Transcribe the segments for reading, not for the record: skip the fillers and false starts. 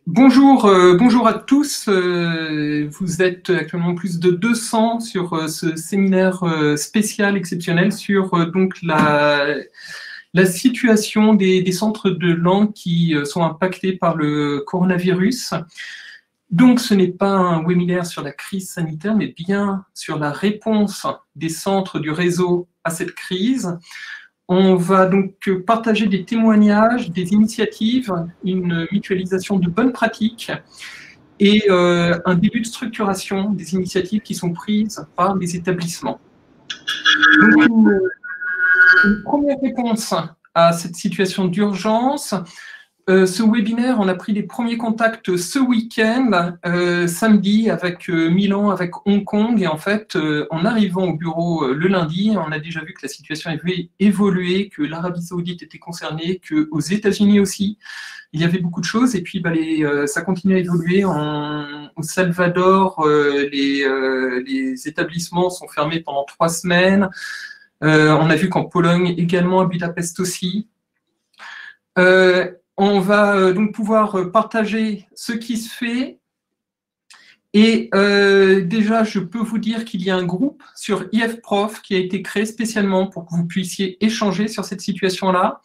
Bonjour, bonjour à tous. Vous êtes actuellement plus de 200 sur ce séminaire spécial exceptionnel sur donc la situation des centres de langue qui sont impactés par le coronavirus. Donc, ce n'est pas un webinaire sur la crise sanitaire, mais bien sur la réponse des centres du réseau à cette crise. On va donc partager des témoignages, des initiatives, une mutualisation de bonnes pratiques et un début de structuration des initiatives qui sont prises par les établissements. Donc, une première réponse à cette situation d'urgence. Ce webinaire, on a pris les premiers contacts ce week-end, samedi, avec Milan, avec Hong Kong. Et en fait, en arrivant au bureau le lundi, on a déjà vu que la situation avait évolué, que l'Arabie Saoudite était concernée, qu'aux États-Unis aussi, il y avait beaucoup de choses. Et puis, ça continue à évoluer. Au Salvador, les établissements sont fermés pendant 3 semaines. On a vu qu'en Pologne également, à Budapest aussi. On va donc pouvoir partager ce qui se fait. Et déjà, je peux vous dire qu'il y a un groupe sur IFProf qui a été créé spécialement pour que vous puissiez échanger sur cette situation-là.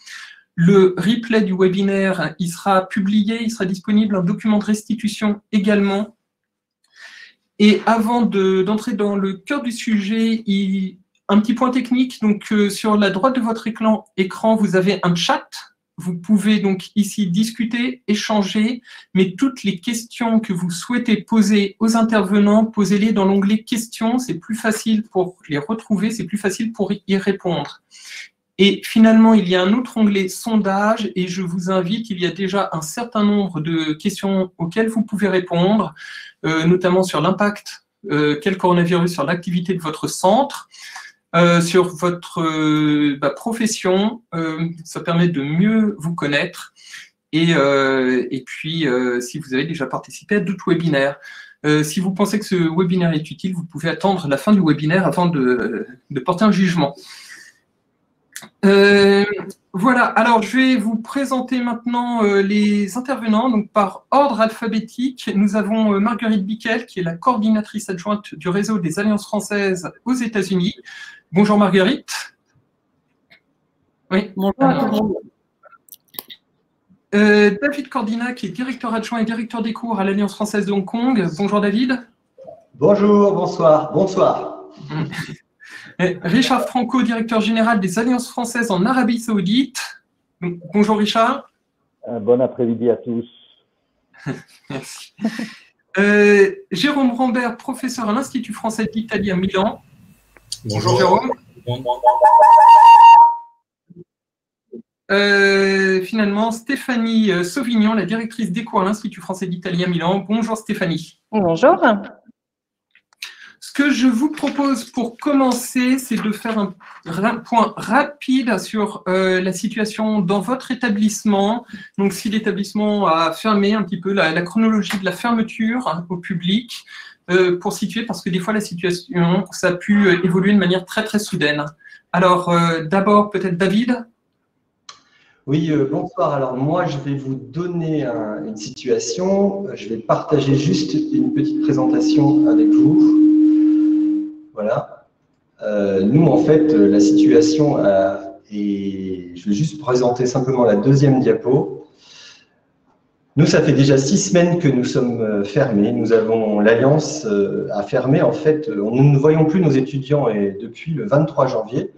Le replay du webinaire, il sera publié, il sera disponible, un document de restitution également. Et avant d'entrer dans le cœur du sujet, un petit point technique. Donc, sur la droite de votre écran, vous avez un chat. vous pouvez donc ici discuter, échanger, mais toutes les questions que vous souhaitez poser aux intervenants, posez-les dans l'onglet questions, c'est plus facile pour les retrouver, c'est plus facile pour y répondre. Et finalement, il y a un autre onglet sondage et je vous invite, il y a déjà un certain nombre de questions auxquelles vous pouvez répondre, notamment sur l'impact quel coronavirus sur l'activité de votre centre, sur votre profession, ça permet de mieux vous connaître et puis si vous avez déjà participé à d'autres webinaires. Si vous pensez que ce webinaire est utile, vous pouvez attendre la fin du webinaire avant de porter un jugement. Voilà, alors je vais vous présenter maintenant les intervenants. Donc, par ordre alphabétique, nous avons Marguerite Bickel, qui est la coordinatrice adjointe du réseau des Alliances françaises aux États-Unis. Bonjour Marguerite. Oui. Bonjour. David Cordina, qui est directeur adjoint et directeur des cours à l'Alliance française de Hong Kong. Bonjour David. Bonjour, bonsoir, bonsoir. Richard Franco, directeur général des Alliances françaises en Arabie Saoudite. Bonjour Richard. Bon après-midi à tous. Merci. Jérôme Rambert, professeur à l'Institut français d'Italie à Milan. Bonjour Jérôme. Finalement, Stéphanie Sauvignon, la directrice des cours à l'Institut français d'Italie à Milan. Bonjour Stéphanie. Bonjour. Ce que je vous propose pour commencer, c'est de faire un point rapide sur la situation dans votre établissement. Donc, si l'établissement a fermé un petit peu la chronologie de la fermeture au public, pour situer, parce que des fois, la situation, ça a pu évoluer de manière très, très soudaine. Alors, d'abord, peut-être David ? Oui, bonsoir. Alors, moi, je vais vous donner une situation. Je vais partager juste une petite présentation avec vous. Voilà. Nous, en fait, la situation est… Je vais juste présenter simplement la deuxième diapo. Nous, ça fait déjà 6 semaines que nous sommes fermés. Nous avons l'Alliance à fermer. En fait, nous ne voyons plus nos étudiants depuis le 23 janvier,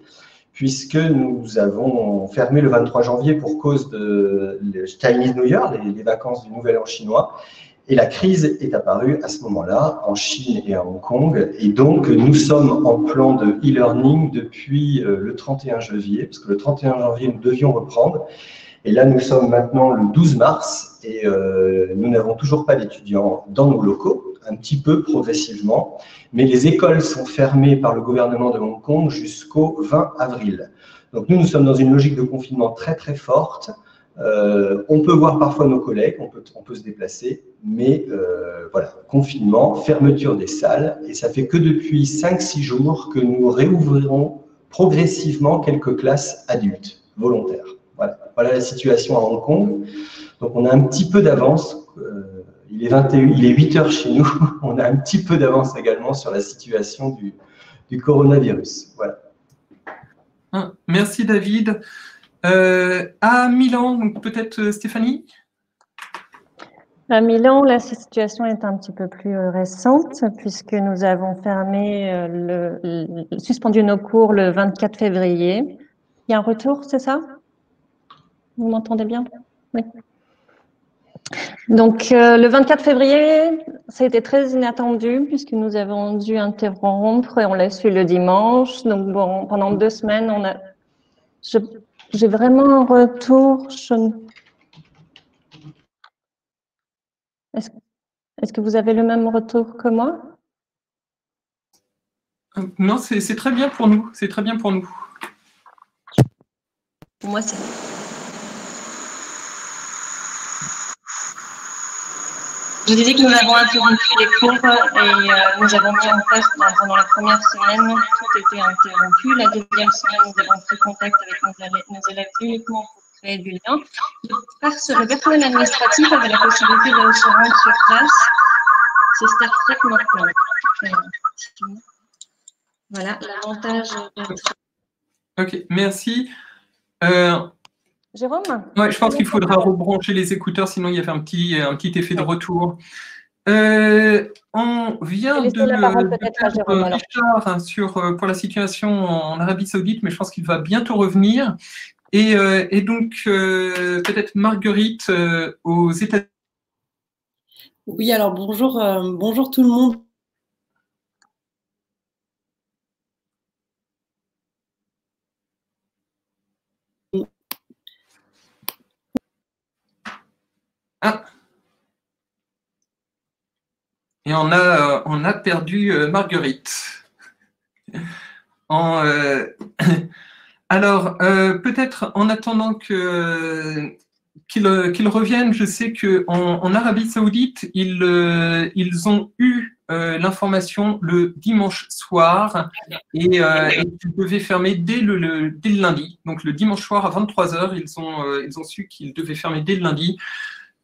puisque nous avons fermé le 23 janvier pour cause de Chinese New Year, les vacances du Nouvel An chinois. Et la crise est apparue à ce moment-là, en Chine et à Hong Kong. Et donc, nous sommes en plan de e-learning depuis le 31 janvier, parce que le 31 janvier, nous devions reprendre. Et là, nous sommes maintenant le 12 mars et nous n'avons toujours pas d'étudiants dans nos locaux, un petit peu progressivement. Mais les écoles sont fermées par le gouvernement de Hong Kong jusqu'au 20 avril. Donc, nous sommes dans une logique de confinement très, très forte. On peut voir parfois nos collègues, on peut se déplacer, mais voilà, confinement, fermeture des salles, et ça fait que depuis 5-6 jours que nous réouvrirons progressivement quelques classes adultes volontaires. Voilà la situation à Hong Kong. Donc on a un petit peu d'avance, il est 8 heures chez nous, on a un petit peu d'avance également sur la situation du coronavirus. Voilà. Merci David. À Milan, donc peut-être Stéphanie? À Milan, la situation est un petit peu plus récente puisque nous avons fermé, suspendu nos cours le 24 février. Il y a un retour, c'est ça? Vous m'entendez bien? Oui. Donc, le 24 février, ça a été très inattendu puisque nous avons dû interrompre et on l'a su le dimanche. Donc, bon, pendant 2 semaines, j'ai vraiment un retour. Est-ce que vous avez le même retour que moi? Non, c'est très bien pour nous. C'est très bien pour nous. Pour moi, c'est… Je disais que nous avons interrompu les cours et nous avons mis en place pendant la première semaine, tout était interrompu. La deuxième semaine, nous avons pris contact avec nos élèves uniquement pour créer du lien. Le personnel administratif avait la possibilité de se rendre sur place. C'est Star Trek maintenant. Voilà, l'avantage d'être… Ok, merci. Jérôme? Ouais, je pense qu'il faudra rebrancher les écouteurs, sinon il y avait un petit effet de retour. On vient de Richard pour la situation en Arabie Saoudite, mais je pense qu'il va bientôt revenir. Et donc, peut-être Marguerite, aux États-Unis. Oui, alors bonjour, bonjour tout le monde. Ah. Et on a perdu Marguerite. Alors, peut-être en attendant qu'il revienne, je sais qu'en Arabie Saoudite, ils ont eu l'information le dimanche soir et ils devaient fermer dès le lundi. Donc, le dimanche soir à 23 h, ils ont su qu'ils devaient fermer dès le lundi.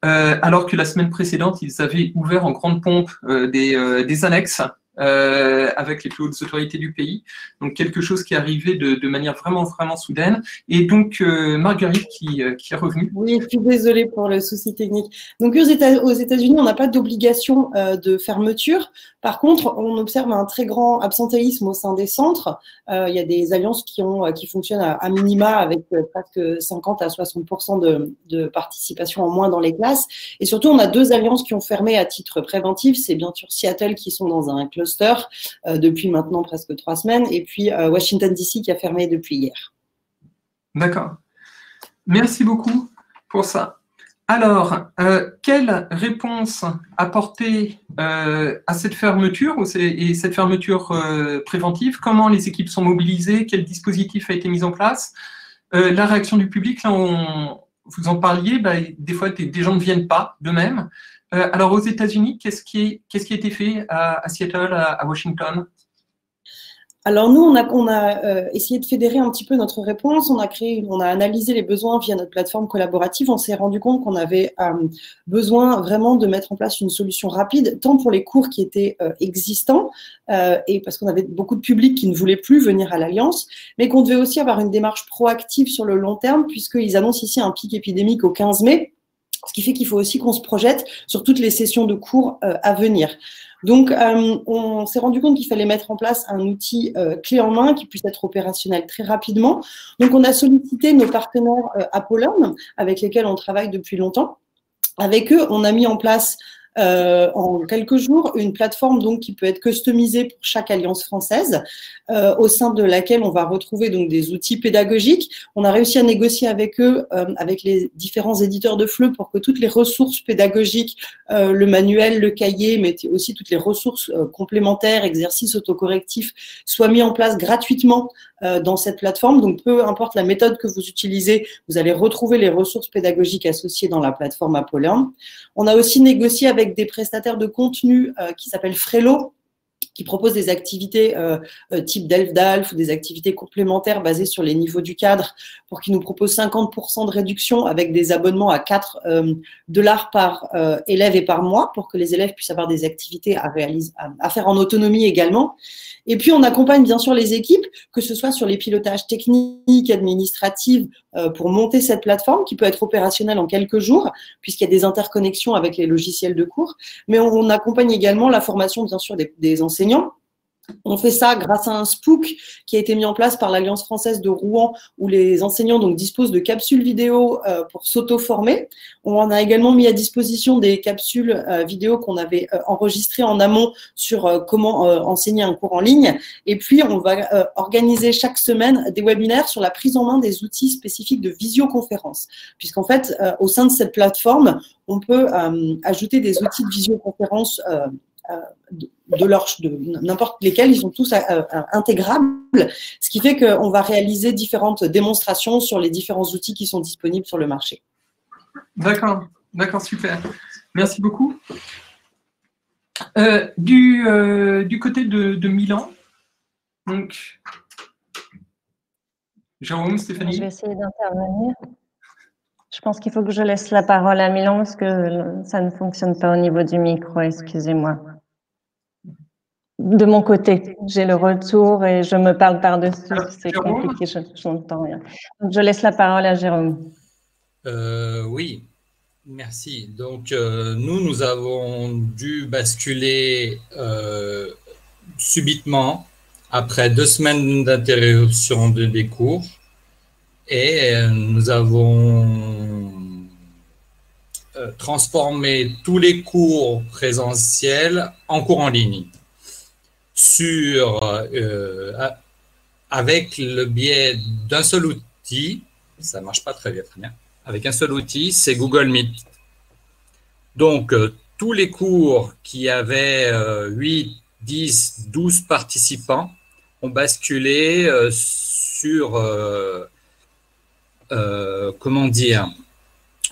Alors que la semaine précédente, ils avaient ouvert en grande pompe des annexes avec les plus hautes autorités du pays. Donc, quelque chose qui est arrivé de manière vraiment, vraiment soudaine. Et donc, Marguerite qui est revenue. Oui, je suis désolée pour le souci technique. Donc, aux États-Unis, on n'a pas d'obligation de fermeture. Par contre, on observe un très grand absentéisme au sein des centres. Il y a des alliances qui fonctionnent à minima avec presque 50 à 60% de participation en moins dans les classes. Et surtout, on a 2 alliances qui ont fermé à titre préventif. C'est bien sûr Seattle qui sont dans un cluster depuis maintenant presque 3 semaines, et puis Washington DC qui a fermé depuis hier. D'accord. Merci beaucoup pour ça. Alors, quelle réponse apporter à cette fermeture et cette fermeture préventive? Comment les équipes sont mobilisées? Quel dispositif a été mis en place? La réaction du public, là, vous en parliez, des fois, des gens ne viennent pas d'eux-mêmes. Alors, aux États-Unis, qu'est-ce qui a été fait à Seattle, à Washington? Alors nous, on a essayé de fédérer un petit peu notre réponse. On a analysé les besoins via notre plateforme collaborative. On s'est rendu compte qu'on avait besoin vraiment de mettre en place une solution rapide, tant pour les cours qui étaient existants, et parce qu'on avait beaucoup de publics qui ne voulaient plus venir à l'Alliance, mais qu'on devait aussi avoir une démarche proactive sur le long terme, puisqu'ils annoncent ici un pic épidémique au 15 mai, ce qui fait qu'il faut aussi qu'on se projette sur toutes les sessions de cours à venir. Donc, on s'est rendu compte qu'il fallait mettre en place un outil clé en main qui puisse être opérationnel très rapidement. Donc, on a sollicité nos partenaires Apollon, avec lesquels on travaille depuis longtemps. Avec eux, on a mis en place en quelques jours une plateforme donc qui peut être customisée pour chaque alliance française, au sein de laquelle on va retrouver donc des outils pédagogiques. On a réussi à négocier avec eux, avec les différents éditeurs de FLE, pour que toutes les ressources pédagogiques, le manuel, le cahier, mais aussi toutes les ressources complémentaires, exercices autocorrectifs, soient mis en place gratuitement dans cette plateforme. Donc, peu importe la méthode que vous utilisez, vous allez retrouver les ressources pédagogiques associées dans la plateforme Apollon. On a aussi négocié avec des prestataires de contenu qui s'appellent Frello, qui proposent des activités type DELF-DALF ou des activités complémentaires basées sur les niveaux du cadre, pour qu'ils nous proposent 50% de réduction avec des abonnements à 4 $ par élève et par mois, pour que les élèves puissent avoir des activités à faire en autonomie également. Et puis, on accompagne bien sûr les équipes, que ce soit sur les pilotages techniques, administratifs, pour monter cette plateforme qui peut être opérationnelle en quelques jours, puisqu'il y a des interconnexions avec les logiciels de cours. Mais on accompagne également la formation, bien sûr, des enseignants. On fait ça grâce à un SPOOK qui a été mis en place par l'Alliance française de Rouen, où les enseignants donc disposent de capsules vidéo pour s'auto-former. On en a également mis à disposition des capsules vidéo qu'on avait enregistrées en amont sur comment enseigner un cours en ligne. Et puis, on va organiser chaque semaine des webinaires sur la prise en main des outils spécifiques de visioconférence. Puisqu'en fait, au sein de cette plateforme, on peut ajouter des outils de visioconférence de n'importe lesquels, ils sont tous intégrables, ce qui fait qu'on va réaliser différentes démonstrations sur les différents outils qui sont disponibles sur le marché. D'accord, super. Merci beaucoup. Du côté de Milan, donc, Jérôme, Stéphanie. Je vais essayer d'intervenir. Je pense qu'il faut que je laisse la parole à Milan parce que ça ne fonctionne pas au niveau du micro, excusez-moi. De mon côté, j'ai le retour et je me parle par-dessus, c'est compliqué, je n'entends rien. Donc, je laisse la parole à Jérôme. Oui, merci. Donc, nous avons dû basculer subitement après 2 semaines d'interruption des cours. et nous avons transformé tous les cours présentiels en cours en ligne avec le biais d'un seul outil. Ça ne marche pas très bien, avec un seul outil, c'est Google Meet. Donc, tous les cours qui avaient 8, 10, 12 participants ont basculé sur, comment dire,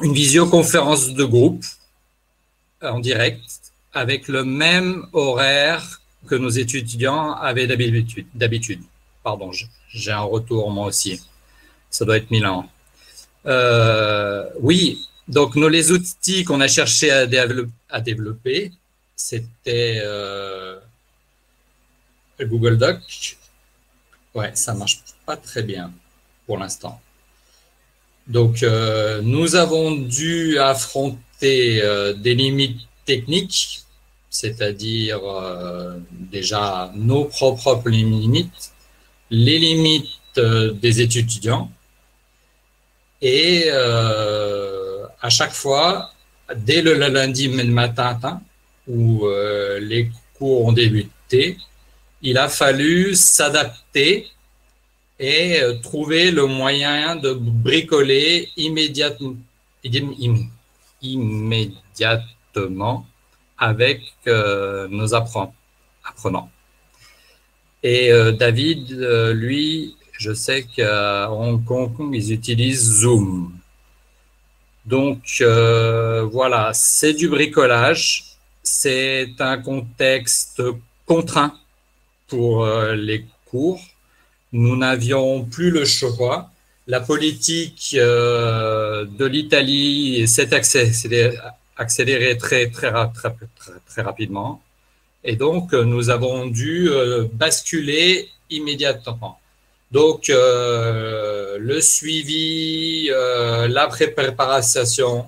une visioconférence de groupe en direct avec le même horaire que nos étudiants avaient d'habitude. Pardon, j'ai un retour moi aussi. Ça doit être Milan. Oui, donc les outils qu'on a cherché à développer, c'était Google Doc. Ouais, ça ne marche pas très bien pour l'instant. Donc, nous avons dû affronter des limites techniques, c'est-à-dire déjà nos propres limites, les limites des étudiants. Et à chaque fois, dès le lundi matin où les cours ont débuté, il a fallu s'adapter et trouver le moyen de bricoler immédiatement avec nos apprenants. Et David, lui, je sais qu'à Hong Kong, ils utilisent Zoom. Donc, voilà, c'est du bricolage. C'est un contexte contraint pour les cours. Nous n'avions plus le choix. La politique de l'Italie s'est accélérée très rapidement. Et donc, nous avons dû basculer immédiatement. Donc, le suivi, la préparation,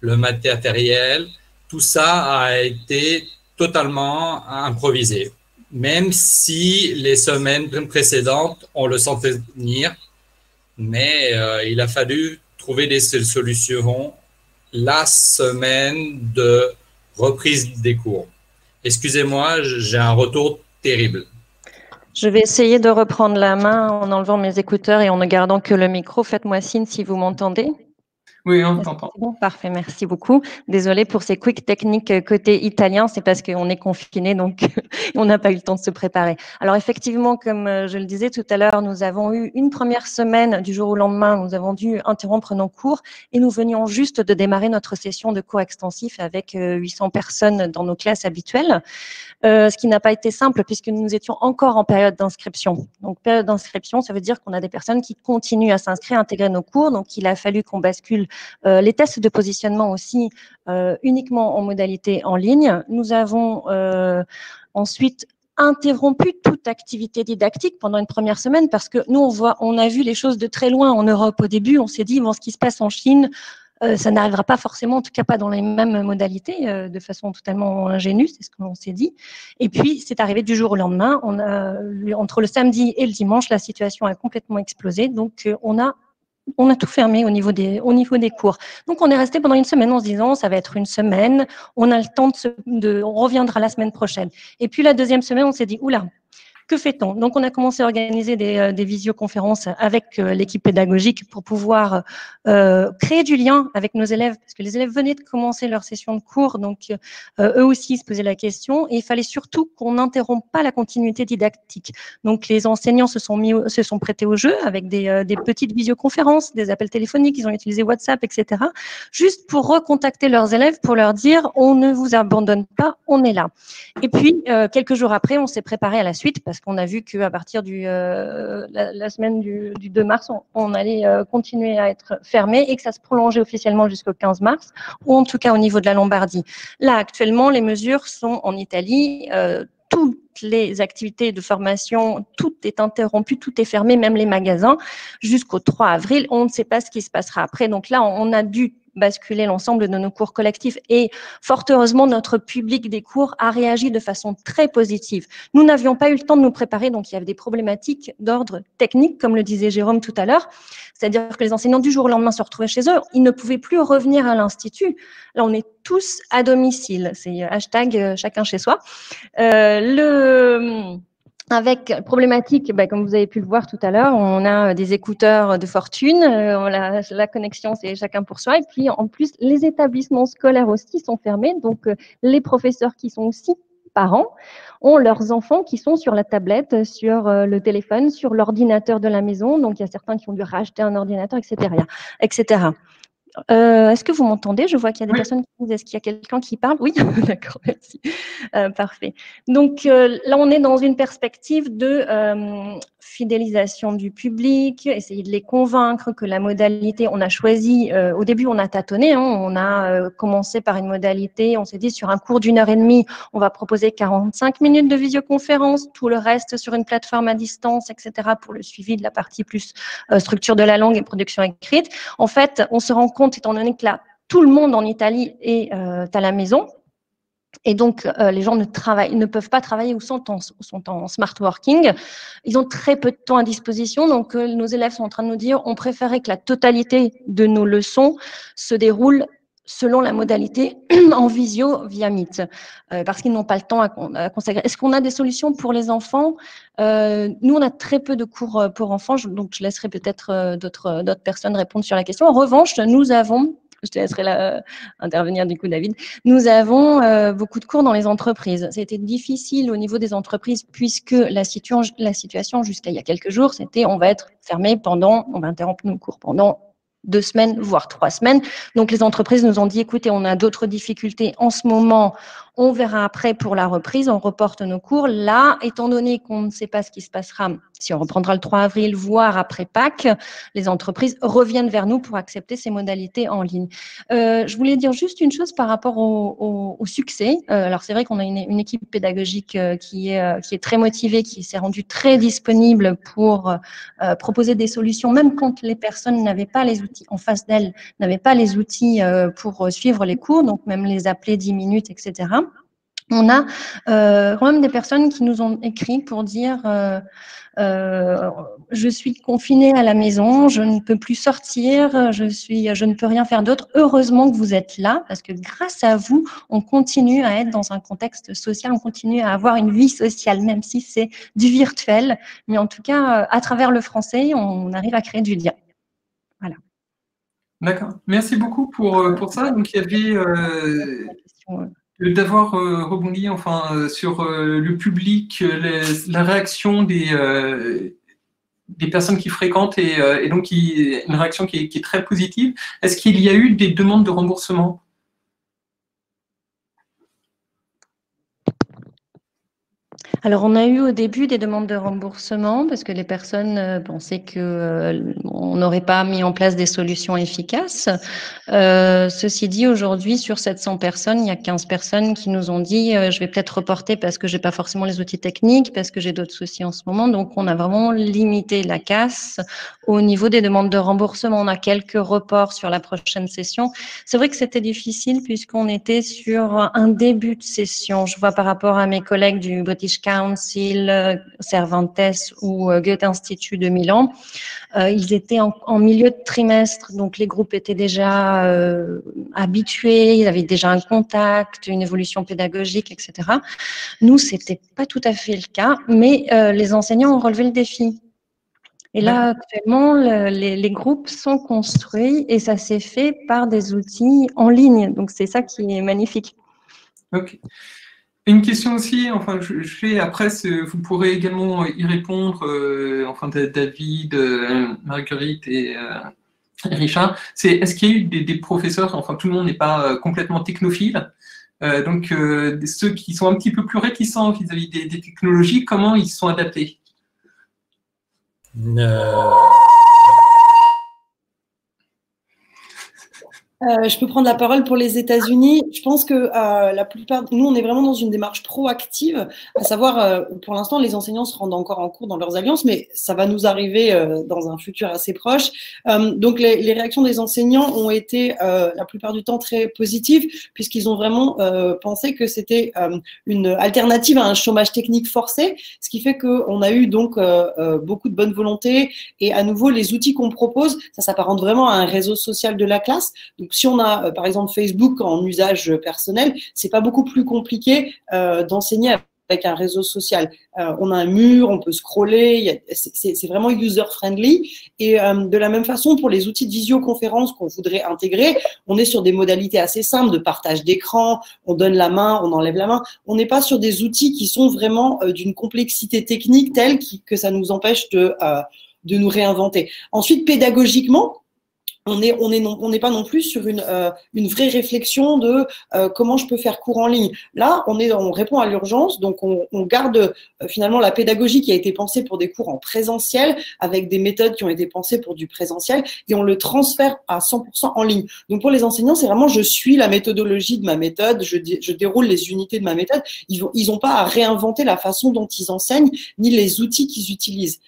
le matériel, tout ça a été totalement improvisé. Même si les semaines précédentes, on le sentait venir, mais il a fallu trouver des solutions la semaine de reprise des cours. Excusez-moi, j'ai un retour terrible. Je vais essayer de reprendre la main en enlevant mes écouteurs et en ne gardant que le micro. Faites-moi signe si vous m'entendez. Oui, on t'entend. Bon, parfait, merci beaucoup. Désolée pour ces quick techniques côté italien, c'est parce qu'on est confiné, donc on n'a pas eu le temps de se préparer. Alors effectivement, comme je le disais tout à l'heure, nous avons eu une première semaine du jour au lendemain, nous avons dû interrompre nos cours et nous venions juste de démarrer notre session de cours extensif avec 800 personnes dans nos classes habituelles. Ce qui n'a pas été simple puisque nous étions encore en période d'inscription. Donc, période d'inscription, ça veut dire qu'on a des personnes qui continuent à s'inscrire, à intégrer nos cours. Donc, il a fallu qu'on bascule les tests de positionnement aussi uniquement en modalité en ligne. Nous avons ensuite interrompu toute activité didactique pendant une première semaine parce que nous, on a vu les choses de très loin en Europe au début. On s'est dit, bon, ce qui se passe en Chine, ça n'arrivera pas forcément, en tout cas pas dans les mêmes modalités, de façon totalement ingénue, c'est ce que l'on s'est dit. Et puis, c'est arrivé du jour au lendemain. Entre le samedi et le dimanche, la situation a complètement explosé. Donc, on a tout fermé au niveau des cours. Donc, on est resté pendant une semaine en se disant, ça va être une semaine, on a le temps on reviendra la semaine prochaine. Et puis, la deuxième semaine, on s'est dit, oula, que fait-on? Donc, on a commencé à organiser des visioconférences avec l'équipe pédagogique pour pouvoir créer du lien avec nos élèves, parce que les élèves venaient de commencer leur session de cours, donc eux aussi se posaient la question, et il fallait surtout qu'on n'interrompe pas la continuité didactique. Donc, les enseignants se sont prêtés au jeu avec des petites visioconférences, des appels téléphoniques, ils ont utilisé WhatsApp, etc., juste pour recontacter leurs élèves, pour leur dire, on ne vous abandonne pas, on est là. Et puis, quelques jours après, on s'est préparé à la suite, parce qu'on a vu qu'à partir la semaine du 2 mars, on allait continuer à être fermé et que ça se prolongeait officiellement jusqu'au 15 mars, ou en tout cas au niveau de la Lombardie. Là, actuellement, les mesures sont en Italie. Toutes les activités de formation, tout est interrompu, tout est fermé, même les magasins, jusqu'au 3 avril. On ne sait pas ce qui se passera après. Donc là, on a dû basculer l'ensemble de nos cours collectifs. Et fort heureusement, notre public des cours a réagi de façon très positive. Nous n'avions pas eu le temps de nous préparer, donc il y avait des problématiques d'ordre technique, comme le disait Jérôme tout à l'heure. C'est-à-dire que les enseignants du jour au lendemain se retrouvaient chez eux. Ils ne pouvaient plus revenir à l'institut. Là, on est tous à domicile. C'est hashtag chacun chez soi. Avec problématique, comme vous avez pu le voir tout à l'heure, on a des écouteurs de fortune, la connexion c'est chacun pour soi, et puis en plus les établissements scolaires aussi sont fermés, donc les professeurs qui sont aussi parents ont leurs enfants qui sont sur la tablette, sur le téléphone, sur l'ordinateur de la maison, donc il y a certains qui ont dû racheter un ordinateur, etc. Est-ce que vous m'entendez? Je vois qu'il y a des personnes qui disent, est-ce qu'il y a quelqu'un qui parle? Oui, d'accord, merci. Parfait. Donc là, on est dans une perspective de fidélisation du public, essayer de les convaincre que la modalité, on a choisi, au début, on a tâtonné, hein, on a commencé par une modalité, on s'est dit sur un cours d'1 heure et demie, on va proposer 45 minutes de visioconférence, tout le reste sur une plateforme à distance, etc., pour le suivi de la partie plus structure de la langue et production écrite. En fait, on se rend compte, étant donné que là, tout le monde en Italie est à la maison, et donc les gens ne peuvent pas travailler ou sont en smart working. Ils ont très peu de temps à disposition, donc nos élèves sont en train de nous dire on préférait que la totalité de nos leçons se déroule selon la modalité en visio via Meet, parce qu'ils n'ont pas le temps à consacrer. Est-ce qu'on a des solutions pour les enfants? Nous, on a très peu de cours pour enfants, donc je laisserai peut-être d'autres personnes répondre sur la question. En revanche, nous avons, je te laisserai intervenir du coup, David, nous avons beaucoup de cours dans les entreprises. C'était difficile au niveau des entreprises puisque la situation jusqu'à il y a quelques jours, c'était on va être fermé on va interrompre nos cours pendant 2 semaines, voire 3 semaines. Donc, les entreprises nous ont dit, écoutez, on a d'autres difficultés en ce moment, on verra après pour la reprise, on reporte nos cours. Là, étant donné qu'on ne sait pas ce qui se passera, si on reprendra le 3 avril, voire après Pâques, les entreprises reviennent vers nous pour accepter ces modalités en ligne. Je voulais dire juste une chose par rapport au succès. Alors, c'est vrai qu'on a une équipe pédagogique qui est très motivée, qui s'est rendue très disponible pour proposer des solutions, même quand les personnes n'avaient pas les outils en face d'elles, n'avaient pas les outils pour suivre les cours, donc même les appeler 10 minutes, etc. On a quand même des personnes qui nous ont écrit pour dire je suis confinée à la maison, je ne peux plus sortir, je ne peux rien faire d'autre. Heureusement que vous êtes là, parce que grâce à vous, on continue à être dans un contexte social, on continue à avoir une vie sociale, même si c'est du virtuel. Mais en tout cas, à travers le français, on arrive à créer du lien. Voilà. D'accord. Merci beaucoup pour ça. Donc, il y avait d'avoir rebondi sur le public, la réaction des personnes qui fréquentent et donc une réaction qui est très positive. Est-ce qu'il y a eu des demandes de remboursement? Alors, on a eu au début des demandes de remboursement parce que les personnes pensaient qu'on n'aurait pas mis en place des solutions efficaces. Ceci dit, aujourd'hui, sur 700 personnes, il y a 15 personnes qui nous ont dit je vais peut-être reporter parce que je n'ai pas forcément les outils techniques, parce que j'ai d'autres soucis en ce moment. Donc, on a vraiment limité la casse au niveau des demandes de remboursement. On a quelques reports sur la prochaine session. C'est vrai que c'était difficile puisqu'on était sur un début de session. Je vois par rapport à mes collègues du British Council, Cervantes ou Goethe Institut de Milan, ils étaient en milieu de trimestre, donc les groupes étaient déjà habitués, ils avaient déjà un contact, une évolution pédagogique, etc. Nous, c'était pas tout à fait le cas, mais les enseignants ont relevé le défi. Et là, actuellement, les groupes sont construits et ça s'est fait par des outils en ligne. Donc, c'est ça qui est magnifique. Ok. Une question aussi, je fais après, vous pourrez également y répondre, David, Marguerite et Richard. C'est est-ce qu'il y a eu des professeurs, tout le monde n'est pas complètement technophile, donc ceux qui sont un petit peu plus réticents vis-à-vis des technologies, comment ils se sont adaptés? Je peux prendre la parole pour les États-Unis. Je pense que la plupart, nous, on est vraiment dans une démarche proactive, à savoir, pour l'instant, les enseignants se rendent encore en cours dans leurs alliances, mais ça va nous arriver dans un futur assez proche. Donc, les réactions des enseignants ont été la plupart du temps très positives, puisqu'ils ont vraiment pensé que c'était une alternative à un chômage technique forcé, ce qui fait qu'on a eu donc beaucoup de bonne volonté. Et à nouveau, les outils qu'on propose, ça s'apparente vraiment à un réseau social de la classe. Donc, si on a, par exemple, Facebook en usage personnel, c'est pas beaucoup plus compliqué d'enseigner avec un réseau social. On a un mur, on peut scroller, c'est vraiment user-friendly. Et de la même façon, pour les outils de visioconférence qu'on voudrait intégrer, on est sur des modalités assez simples de partage d'écran, on donne la main, on enlève la main. On n'est pas sur des outils qui sont vraiment d'une complexité technique telle que ça nous empêche de nous réinventer. Ensuite, pédagogiquement, on n'est pas non plus sur une vraie réflexion de comment je peux faire cours en ligne. Là, on répond à l'urgence, donc on garde finalement la pédagogie qui a été pensée pour des cours en présentiel, avec des méthodes qui ont été pensées pour du présentiel, et on le transfère à 100% en ligne. Donc pour les enseignants, c'est vraiment je suis la méthodologie de ma méthode, je déroule les unités de ma méthode. Ils n'ont pas à réinventer la façon dont ils enseignent, ni les outils qu'ils utilisent.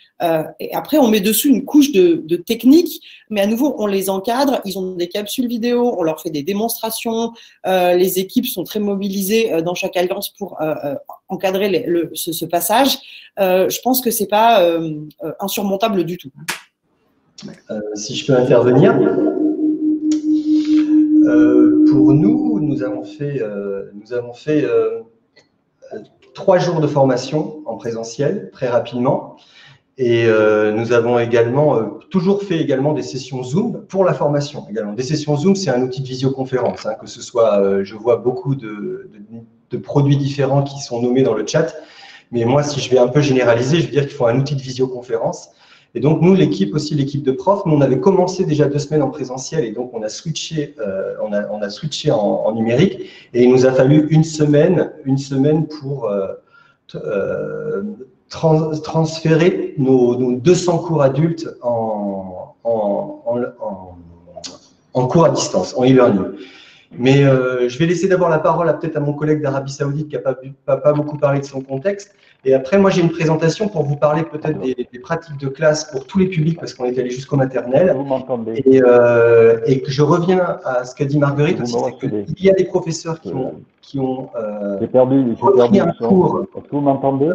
Et après, on met dessus une couche de technique, mais à nouveau, on les encadre. Ils ont des capsules vidéo, on leur fait des démonstrations. Les équipes sont très mobilisées dans chaque alliance pour encadrer ce passage. Je pense que c'est pas insurmontable du tout. Si je peux intervenir. Pour nous avons fait 3 jours de formation en présentiel, très rapidement. Et nous avons également toujours fait des sessions Zoom pour la formation également. Des sessions Zoom, c'est un outil de visioconférence, hein, que ce soit, je vois beaucoup de produits différents qui sont nommés dans le chat, mais moi, si je vais un peu généraliser, je veux dire qu'il faut un outil de visioconférence. Et donc, nous, l'équipe de profs, nous, on avait commencé déjà 2 semaines en présentiel et donc on a switché, en numérique et il nous a fallu une semaine pour transférer nos 200 cours adultes en cours à distance, en e-learning. Mais je vais laisser d'abord la parole peut-être à mon collègue d'Arabie Saoudite qui n'a pas beaucoup parlé de son contexte. Et après, moi, j'ai une présentation pour vous parler peut-être des pratiques de classe pour tous les publics, parce qu'on est allé jusqu'au maternel. Vous m'entendez? Et que je reviens à ce qu'a dit Marguerite aussi, c'est qu'il y a des professeurs qui ont repris un cours vous m'entendez?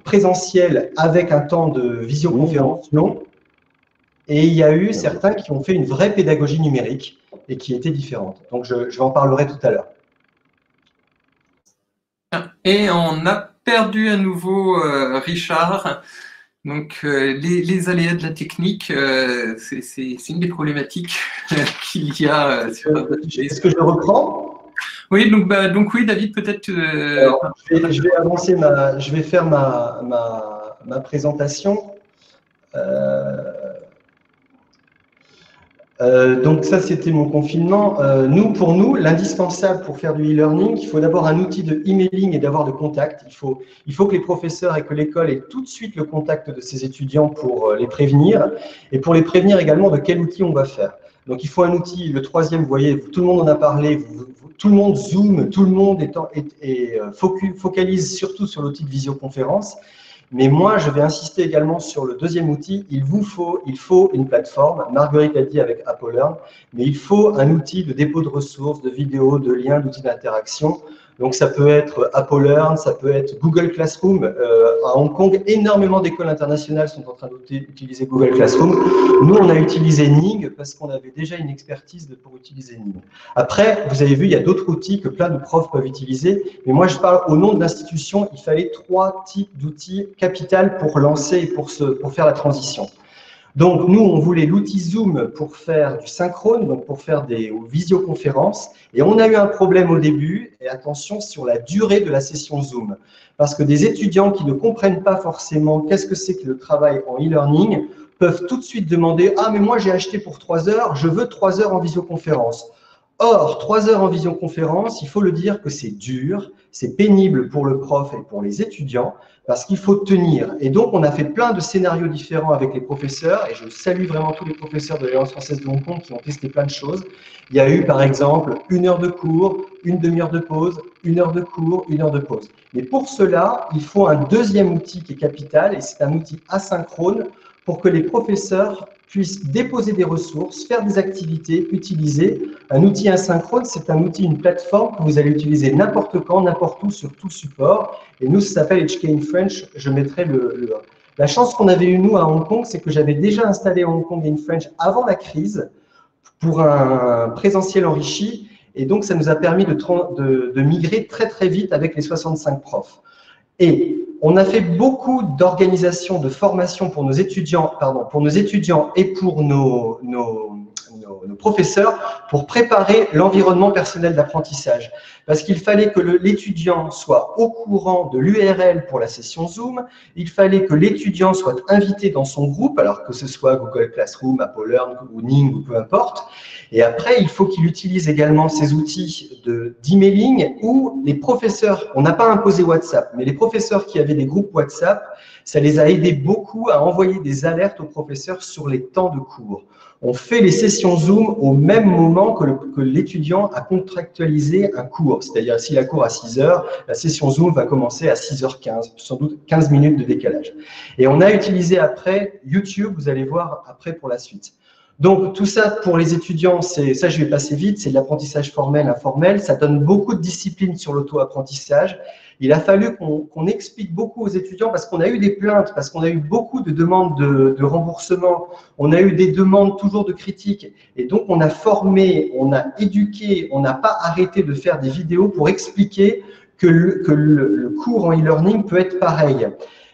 Présentiel avec un temps de visioconférence long. Et il y a eu certains qui ont fait une vraie pédagogie numérique et qui était différente. Donc, je en parlerai tout à l'heure. Et on a perdu à nouveau Richard. Donc, les aléas de la technique, c'est une des problématiques qu'il y a. Est-ce que je le reprends? Oui, donc oui, David, peut-être… je vais avancer, je vais faire ma présentation. Donc ça, c'était mon confinement. Pour nous, l'indispensable pour faire du e-learning, il faut d'abord un outil de emailing et d'avoir de contact. Il faut que les professeurs et que l'école aient tout de suite le contact de ces étudiants pour les prévenir et pour les prévenir également de quel outil on va faire. Donc il faut un outil, le troisième, vous voyez, tout le monde en a parlé, tout le monde zoom, tout le monde focalise surtout sur l'outil de visioconférence. Mais moi, je vais insister également sur le deuxième outil. Il faut une plateforme. Marguerite l'a dit avec AppleLearn, mais il faut un outil de dépôt de ressources, de vidéos, de liens, d'outils d'interaction. Donc, ça peut être AppleLearn, ça peut être Google Classroom. À Hong Kong, énormément d'écoles internationales sont en train d'utiliser Google Classroom. Nous, on a utilisé Ning parce qu'on avait déjà une expertise pour utiliser Ning. Après, vous avez vu, il y a d'autres outils que plein de profs peuvent utiliser. Mais moi, je parle au nom de l'institution. Il fallait 3 types d'outils capitaux pour lancer et pour faire la transition. Donc, nous, on voulait l'outil Zoom pour faire du synchrone, donc pour faire des visioconférences. Et on a eu un problème au début, et attention, sur la durée de la session Zoom. Parce que des étudiants qui ne comprennent pas forcément qu'est-ce que c'est que le travail en e-learning peuvent tout de suite demander « Ah, mais moi, j'ai acheté pour 3 heures, je veux 3 heures en visioconférence. » Or, 3 heures en visioconférence, il faut le dire que c'est dur, c'est pénible pour le prof et pour les étudiants, parce qu'il faut tenir. Et donc, on a fait plein de scénarios différents avec les professeurs, et je salue vraiment tous les professeurs de l'Alliance française de Hong Kong qui ont testé plein de choses. Il y a eu, par exemple, 1 heure de cours, une demi-heure de pause, 1 heure de cours, 1 heure de pause. Mais pour cela, il faut un deuxième outil qui est capital, et c'est un outil asynchrone pour que les professeurs puissent déposer des ressources, faire des activités, utiliser. Un outil asynchrone, c'est un outil, une plateforme que vous allez utiliser n'importe quand, n'importe où, sur tout support. Et nous, ça s'appelle HK in French. Je mettrai La chance qu'on avait eue, nous, à Hong Kong, c'est que j'avais déjà installé Hong Kong in French avant la crise pour un présentiel enrichi. Et donc, ça nous a permis de migrer très, très vite avec les 65 profs. Et on a fait beaucoup d'organisations de formation pour nos étudiants, et pour nos professeurs pour préparer l'environnement personnel d'apprentissage. Parce qu'il fallait que l'étudiant soit au courant de l'URL pour la session Zoom, il fallait que l'étudiant soit invité dans son groupe, alors que ce soit Google Classroom, Apple Learn ou Ning ou peu importe. Et après, il faut qu'il utilise également ces outils d'emailing où les professeurs, on n'a pas imposé WhatsApp, mais les professeurs qui avaient des groupes WhatsApp, ça les a aidés beaucoup à envoyer des alertes aux professeurs sur les temps de cours. On fait les sessions Zoom au même moment que l'étudiant a contractualisé un cours. C'est-à-dire, s'il a cours à 6 heures, la session Zoom va commencer à 6h15, sans doute 15 minutes de décalage. Et on a utilisé après YouTube, vous allez voir après pour la suite. Donc, tout ça pour les étudiants, ça je vais passer vite, c'est de l'apprentissage formel, informel. Ça donne beaucoup de discipline sur l'auto-apprentissage. Il a fallu qu'on explique beaucoup aux étudiants parce qu'on a eu des plaintes, parce qu'on a eu beaucoup de demandes de remboursement, on a eu des demandes toujours de critiques. Et donc, on a formé, on a éduqué, on n'a pas arrêté de faire des vidéos pour expliquer que le cours en e-learning peut être pareil.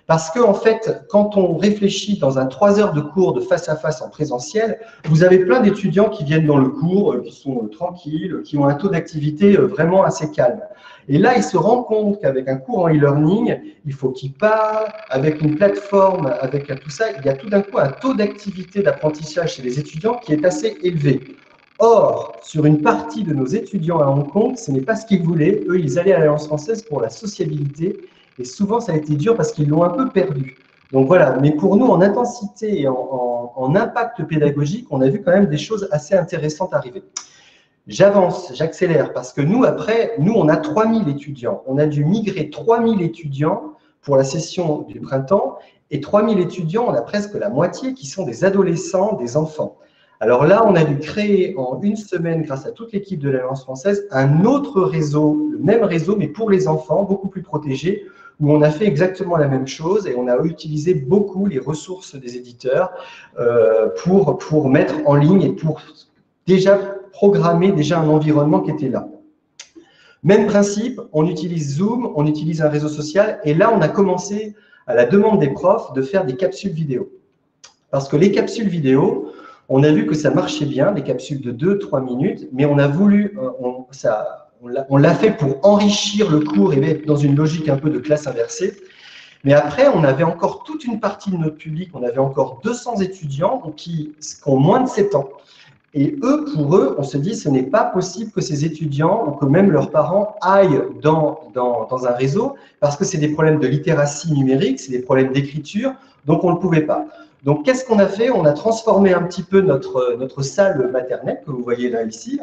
Parce qu'en fait, quand on réfléchit dans un 3 heures de cours de face à face en présentiel, vous avez plein d'étudiants qui viennent dans le cours, qui sont tranquilles, qui ont un taux d'activité vraiment assez calme. Et là, ils se rendent compte qu'avec un cours en e-learning, il faut qu'ils parlent, avec une plateforme, avec tout ça, il y a tout d'un coup un taux d'activité d'apprentissage chez les étudiants qui est assez élevé. Or, sur une partie de nos étudiants à Hong Kong, ce n'est pas ce qu'ils voulaient. Eux, ils allaient à l'Alliance française pour la sociabilité. Et souvent, ça a été dur parce qu'ils l'ont un peu perdu. Donc voilà, mais pour nous, en intensité et en impact pédagogique, on a vu quand même des choses assez intéressantes arriver. J'avance, j'accélère, parce que nous, après, on a 3000 étudiants. On a dû migrer 3000 étudiants pour la session du printemps, et 3000 étudiants, on a presque la moitié qui sont des adolescents, des enfants. Alors là, on a dû créer en une semaine, grâce à toute l'équipe de l'Alliance française, un autre réseau, le même réseau, mais pour les enfants, beaucoup plus protégé, où on a fait exactement la même chose et on a utilisé beaucoup les ressources des éditeurs pour mettre en ligne et pour déjà programmer un environnement qui était là. Même principe, on utilise Zoom, on utilise un réseau social et là, on a commencé, à la demande des profs, de faire des capsules vidéo. Parce que les capsules vidéo, on a vu que ça marchait bien, les capsules de 2-3 minutes, mais on a voulu, on l'a fait pour enrichir le cours et être dans une logique un peu de classe inversée. Mais après, on avait encore toute une partie de notre public, on avait encore 200 étudiants qui ont moins de 7 ans. Et eux, pour eux, on se dit ce n'est pas possible que ces étudiants ou que même leurs parents aillent dans un réseau parce que c'est des problèmes de littératie numérique, c'est des problèmes d'écriture, donc on ne pouvait pas. Donc, qu'est-ce qu'on a fait? On a transformé un petit peu notre salle maternelle, que vous voyez là, ici.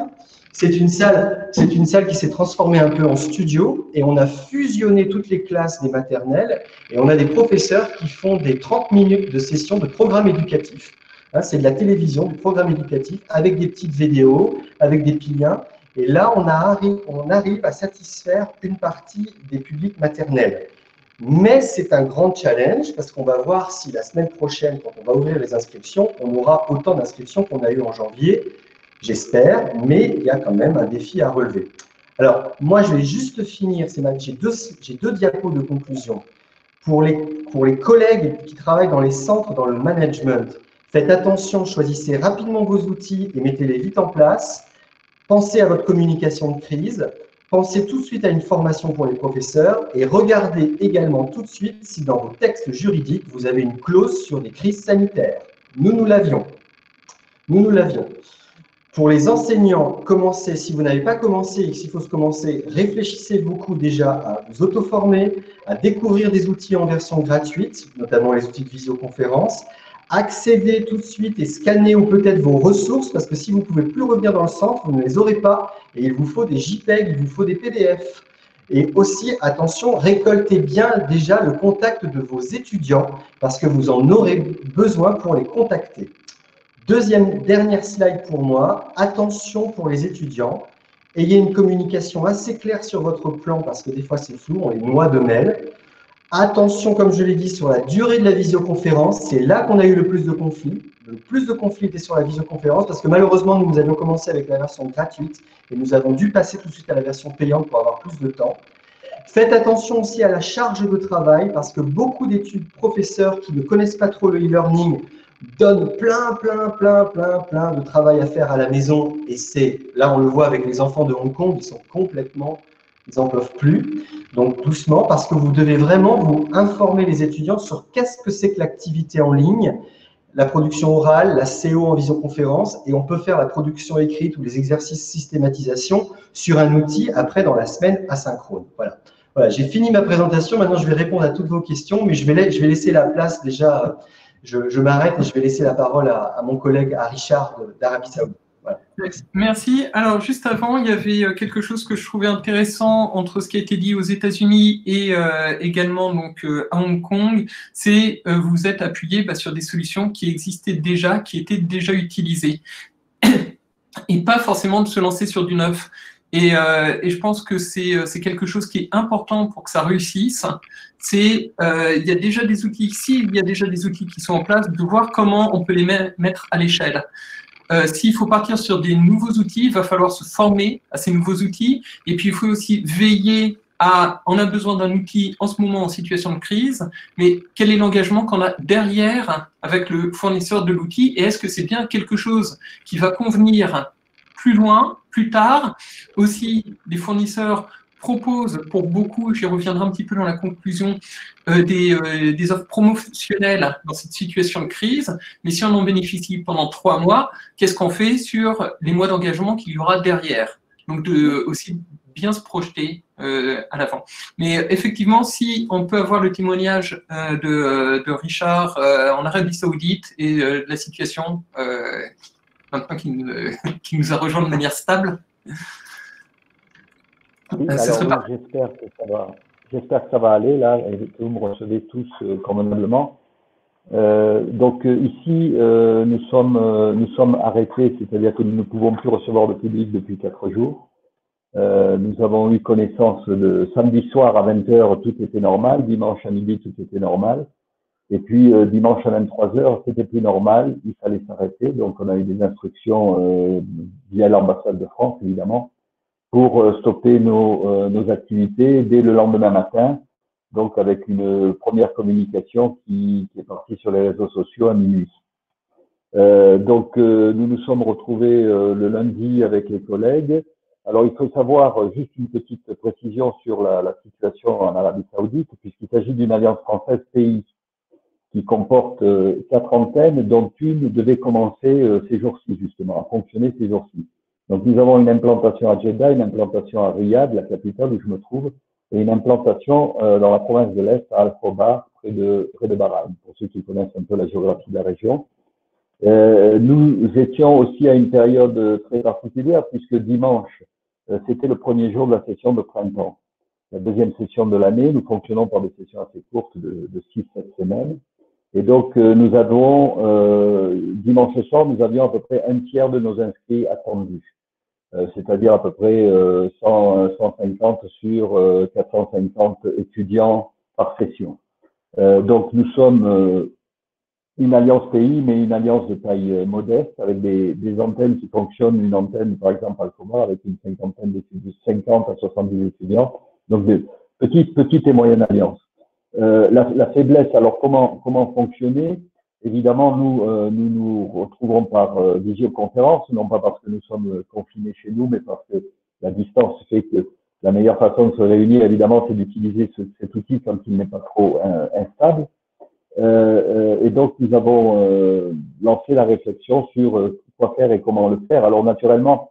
C'est une salle qui s'est transformée un peu en studio et on a fusionné toutes les classes des maternelles et on a des professeurs qui font des 30 minutes de session de programme éducatif. C'est de la télévision, du programme éducatif avec des petites vidéos, avec des petits liens. Et là, on arrive à satisfaire une partie des publics maternels. Mais c'est un grand challenge parce qu'on va voir si la semaine prochaine, quand on va ouvrir les inscriptions, on aura autant d'inscriptions qu'on a eu en janvier, j'espère, mais il y a quand même un défi à relever. Alors, moi, je vais juste finir, j'ai deux diapos de conclusion. Pour les collègues qui travaillent dans les centres, dans le management, faites attention, choisissez rapidement vos outils et mettez-les vite en place. Pensez à votre communication de crise. Pensez tout de suite à une formation pour les professeurs et regardez également tout de suite si dans vos textes juridiques, vous avez une clause sur des crises sanitaires. Nous l'avions. Pour les enseignants, commencez, si vous n'avez pas commencé et s'il faut se commencer, réfléchissez beaucoup déjà à vous auto-former, à découvrir des outils en version gratuite, notamment les outils de visioconférence. Accédez tout de suite et scannez ou peut-être vos ressources, parce que si vous ne pouvez plus revenir dans le centre, vous ne les aurez pas et il vous faut des JPEG, il vous faut des PDF. Et aussi, attention, récoltez bien déjà le contact de vos étudiants, parce que vous en aurez besoin pour les contacter. Dernière slide pour moi, attention pour les étudiants, ayez une communication assez claire sur votre plan parce que des fois c'est flou, on les noie de mails. Attention, comme je l'ai dit, sur la durée de la visioconférence, c'est là qu'on a eu le plus de conflits. Le plus de conflits était sur la visioconférence parce que malheureusement, nous avions commencé avec la version gratuite et nous avons dû passer tout de suite à la version payante pour avoir plus de temps. Faites attention aussi à la charge de travail parce que beaucoup d'études professeurs qui ne connaissent pas trop le e-learning donne plein de travail à faire à la maison et là on le voit avec les enfants de Hong Kong, ils sont complètement, ils n'en peuvent plus. Donc doucement parce que vous devez vraiment vous informer les étudiants sur qu'est-ce que c'est que l'activité en ligne, la production orale, la CO en visioconférence et on peut faire la production écrite ou les exercices systématisation sur un outil après dans la semaine asynchrone. Voilà, j'ai fini ma présentation, maintenant je vais répondre à toutes vos questions mais je vais laisser la place déjà. Je m'arrête et je vais laisser la parole à mon collègue, à Richard d'Arabie Saoudite. Voilà. Merci. Alors, juste avant, il y avait quelque chose que je trouvais intéressant entre ce qui a été dit aux États-Unis et également donc, à Hong Kong. C'est vous êtes appuyé sur des solutions qui existaient déjà, qui étaient déjà utilisées. Et pas forcément de se lancer sur du neuf. Et je pense que c'est quelque chose qui est important pour que ça réussisse. Il y a déjà des outils ici, il y a déjà des outils qui sont en place, de voir comment on peut les mettre à l'échelle. S'il faut partir sur des nouveaux outils, il va falloir se former à ces nouveaux outils. Et puis, il faut aussi veiller on a besoin d'un outil en ce moment en situation de crise, mais quel est l'engagement qu'on a derrière avec le fournisseur de l'outil et est-ce que c'est bien quelque chose qui va convenir plus loin, plus tard. Aussi, les fournisseurs proposent pour beaucoup, j'y reviendrai un petit peu dans la conclusion, des offres promotionnelles dans cette situation de crise. Mais si on en bénéficie pendant 3 mois, qu'est-ce qu'on fait sur les mois d'engagement qu'il y aura derrière? Donc, aussi bien se projeter à l'avant. Mais effectivement, si on peut avoir le témoignage de Richard en Arabie Saoudite et de la situation maintenant qui nous a rejoint de manière stable. Oui, alors j'espère que ça va aller là, et que vous me recevez tous convenablement. Donc ici, nous sommes arrêtés, c'est-à-dire que nous ne pouvons plus recevoir de public depuis 4 jours. Nous avons eu connaissance de samedi soir à 20h, tout était normal, dimanche à midi, tout était normal. Et puis, dimanche à 23h, c'était plus normal, il fallait s'arrêter. Donc, on a eu des instructions via l'ambassade de France, évidemment, pour stopper nos activités dès le lendemain matin. Donc, avec une première communication qui est partie sur les réseaux sociaux à minuit. Donc, nous nous sommes retrouvés le lundi avec les collègues. Alors, il faut savoir juste une petite précision sur la situation en Arabie Saoudite, puisqu'il s'agit d'une alliance française pays qui comporte 4 antennes, dont une devait commencer ces jours-ci, justement, à fonctionner ces jours-ci. Donc, nous avons une implantation à Jeddah, une implantation à Riyad, la capitale où je me trouve, et une implantation dans la province de l'Est, à Al-Khobar, près de Bahreïn, pour ceux qui connaissent un peu la géographie de la région. Nous étions aussi à une période très particulière, puisque dimanche, c'était le premier jour de la session de printemps. La deuxième session de l'année, nous fonctionnons par des sessions assez courtes de 6-7 semaines. Et donc, nous avons, dimanche soir, nous avions à peu près 1/3 de nos inscrits attendus. C'est-à-dire à peu près 150 sur 450 étudiants par session. Donc, nous sommes une alliance pays, mais une alliance de taille modeste, avec des antennes qui fonctionnent, une antenne, par exemple, à Al-Khobar, avec une cinquantaine d'étudiants, 50 à 70 étudiants. Donc, de petites et moyennes alliances. La faiblesse, alors comment fonctionner? Évidemment, nous retrouverons par visioconférence, non pas parce que nous sommes confinés chez nous, mais parce que la distance fait que la meilleure façon de se réunir, évidemment, c'est d'utiliser cet outil quand il n'est pas trop instable. Et donc, nous avons lancé la réflexion sur quoi faire et comment le faire. Alors naturellement,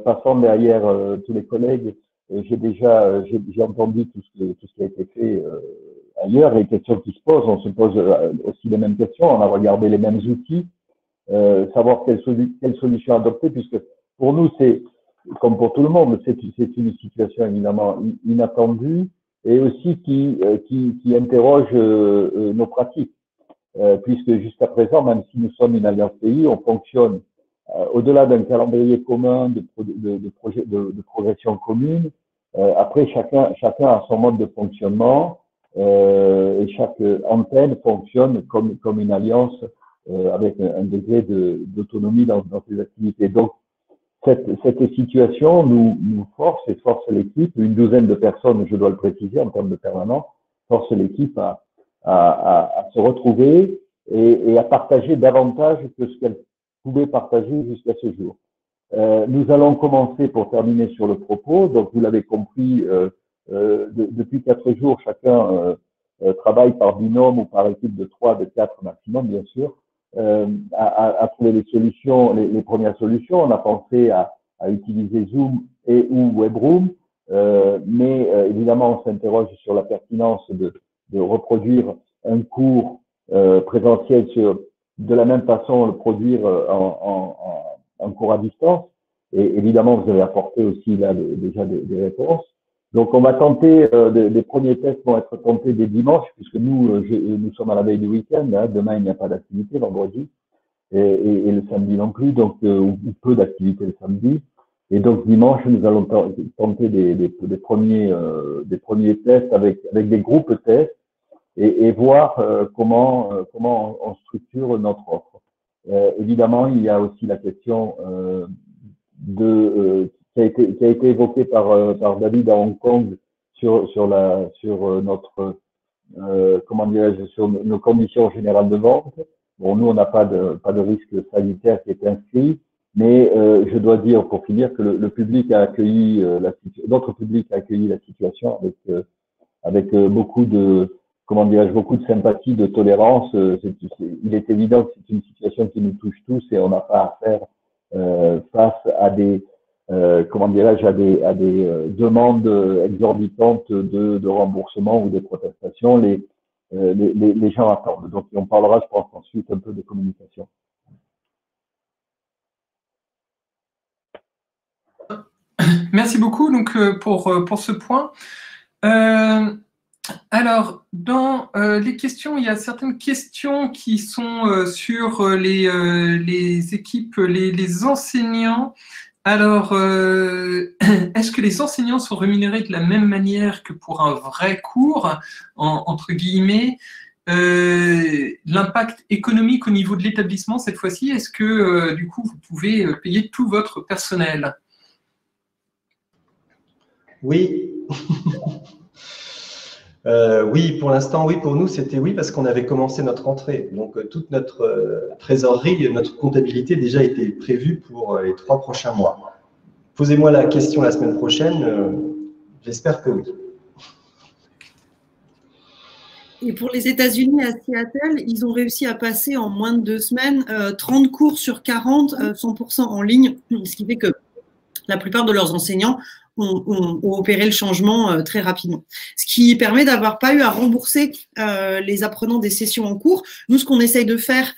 passant derrière tous les collègues, j'ai entendu tout ce qui a été fait ailleurs, les questions qui se posent. On se pose aussi les mêmes questions, on a regardé les mêmes outils, savoir quelle solution adopter, puisque pour nous, c'est comme pour tout le monde, c'est une situation évidemment inattendue et aussi qui interroge nos pratiques. Puisque jusqu'à présent, même si nous sommes une alliance pays, on fonctionne au-delà d'un calendrier commun de progression commune. Après, chacun a son mode de fonctionnement et chaque antenne fonctionne comme une alliance avec un degré d'autonomie dans ses activités. Donc, cette situation nous force l'équipe, une douzaine de personnes, je dois le préciser en termes de permanents, force l'équipe à se retrouver et à partager davantage que ce qu'elle pouvait partager jusqu'à ce jour. Nous allons commencer, pour terminer sur le propos, donc vous l'avez compris, depuis 4 jours, chacun travaille par binôme ou par équipe de 3, de 4 maximum, bien sûr, à trouver les solutions, les premières solutions. On a pensé à utiliser Zoom et ou Webroom, mais évidemment, on s'interroge sur la pertinence de reproduire un cours présentiel de la même façon, le produire en cours à distance. Et évidemment, vous avez apporté aussi là déjà des réponses. Donc, on va tenter, des premiers tests vont être tentés dès dimanche, puisque nous sommes à la veille du week-end. Hein, demain, il n'y a pas d'activité, vendredi, et le samedi non plus, donc ou peu d'activité le samedi. Et donc dimanche, nous allons tenter des premiers tests avec des groupes tests et voir comment on structure notre offre. Évidemment, il y a aussi la question qui a été évoquée par David à Hong Kong sur notre comment dirais-je, sur nos conditions générales de vente. Bon, nous on n'a pas de risque sanitaire qui est inscrit, mais je dois dire pour finir que le public a accueilli notre public a accueilli la situation avec beaucoup de beaucoup de sympathie, de tolérance. Il est évident que c'est une situation qui nous touche tous et on n'a pas à faire face à des à des demandes exorbitantes de remboursement ou de protestation. Les gens attendent. Donc on parlera, je pense, ensuite un peu de communication. Merci beaucoup donc pour ce point. Alors, dans les questions, il y a certaines questions qui sont sur les équipes, les enseignants. Alors, est-ce que les enseignants sont rémunérés de la même manière que pour un vrai cours, entre guillemets? L'impact économique au niveau de l'établissement, cette fois-ci, est-ce que du coup, vous pouvez payer tout votre personnel? Oui. Oui, pour l'instant, oui, pour nous, c'était oui, parce qu'on avait commencé notre rentrée. Donc, toute notre trésorerie, notre comptabilité déjà était prévue pour les 3 prochains mois. Posez-moi la question la semaine prochaine, j'espère que oui. Et pour les États-Unis, à Seattle, ils ont réussi à passer en moins de 2 semaines 30 cours sur 40, 100% en ligne, ce qui fait que la plupart de leurs enseignants ont opéré le changement très rapidement. Ce qui permet d'avoir pas eu à rembourser les apprenants des sessions en cours. Nous, ce qu'on essaye de faire,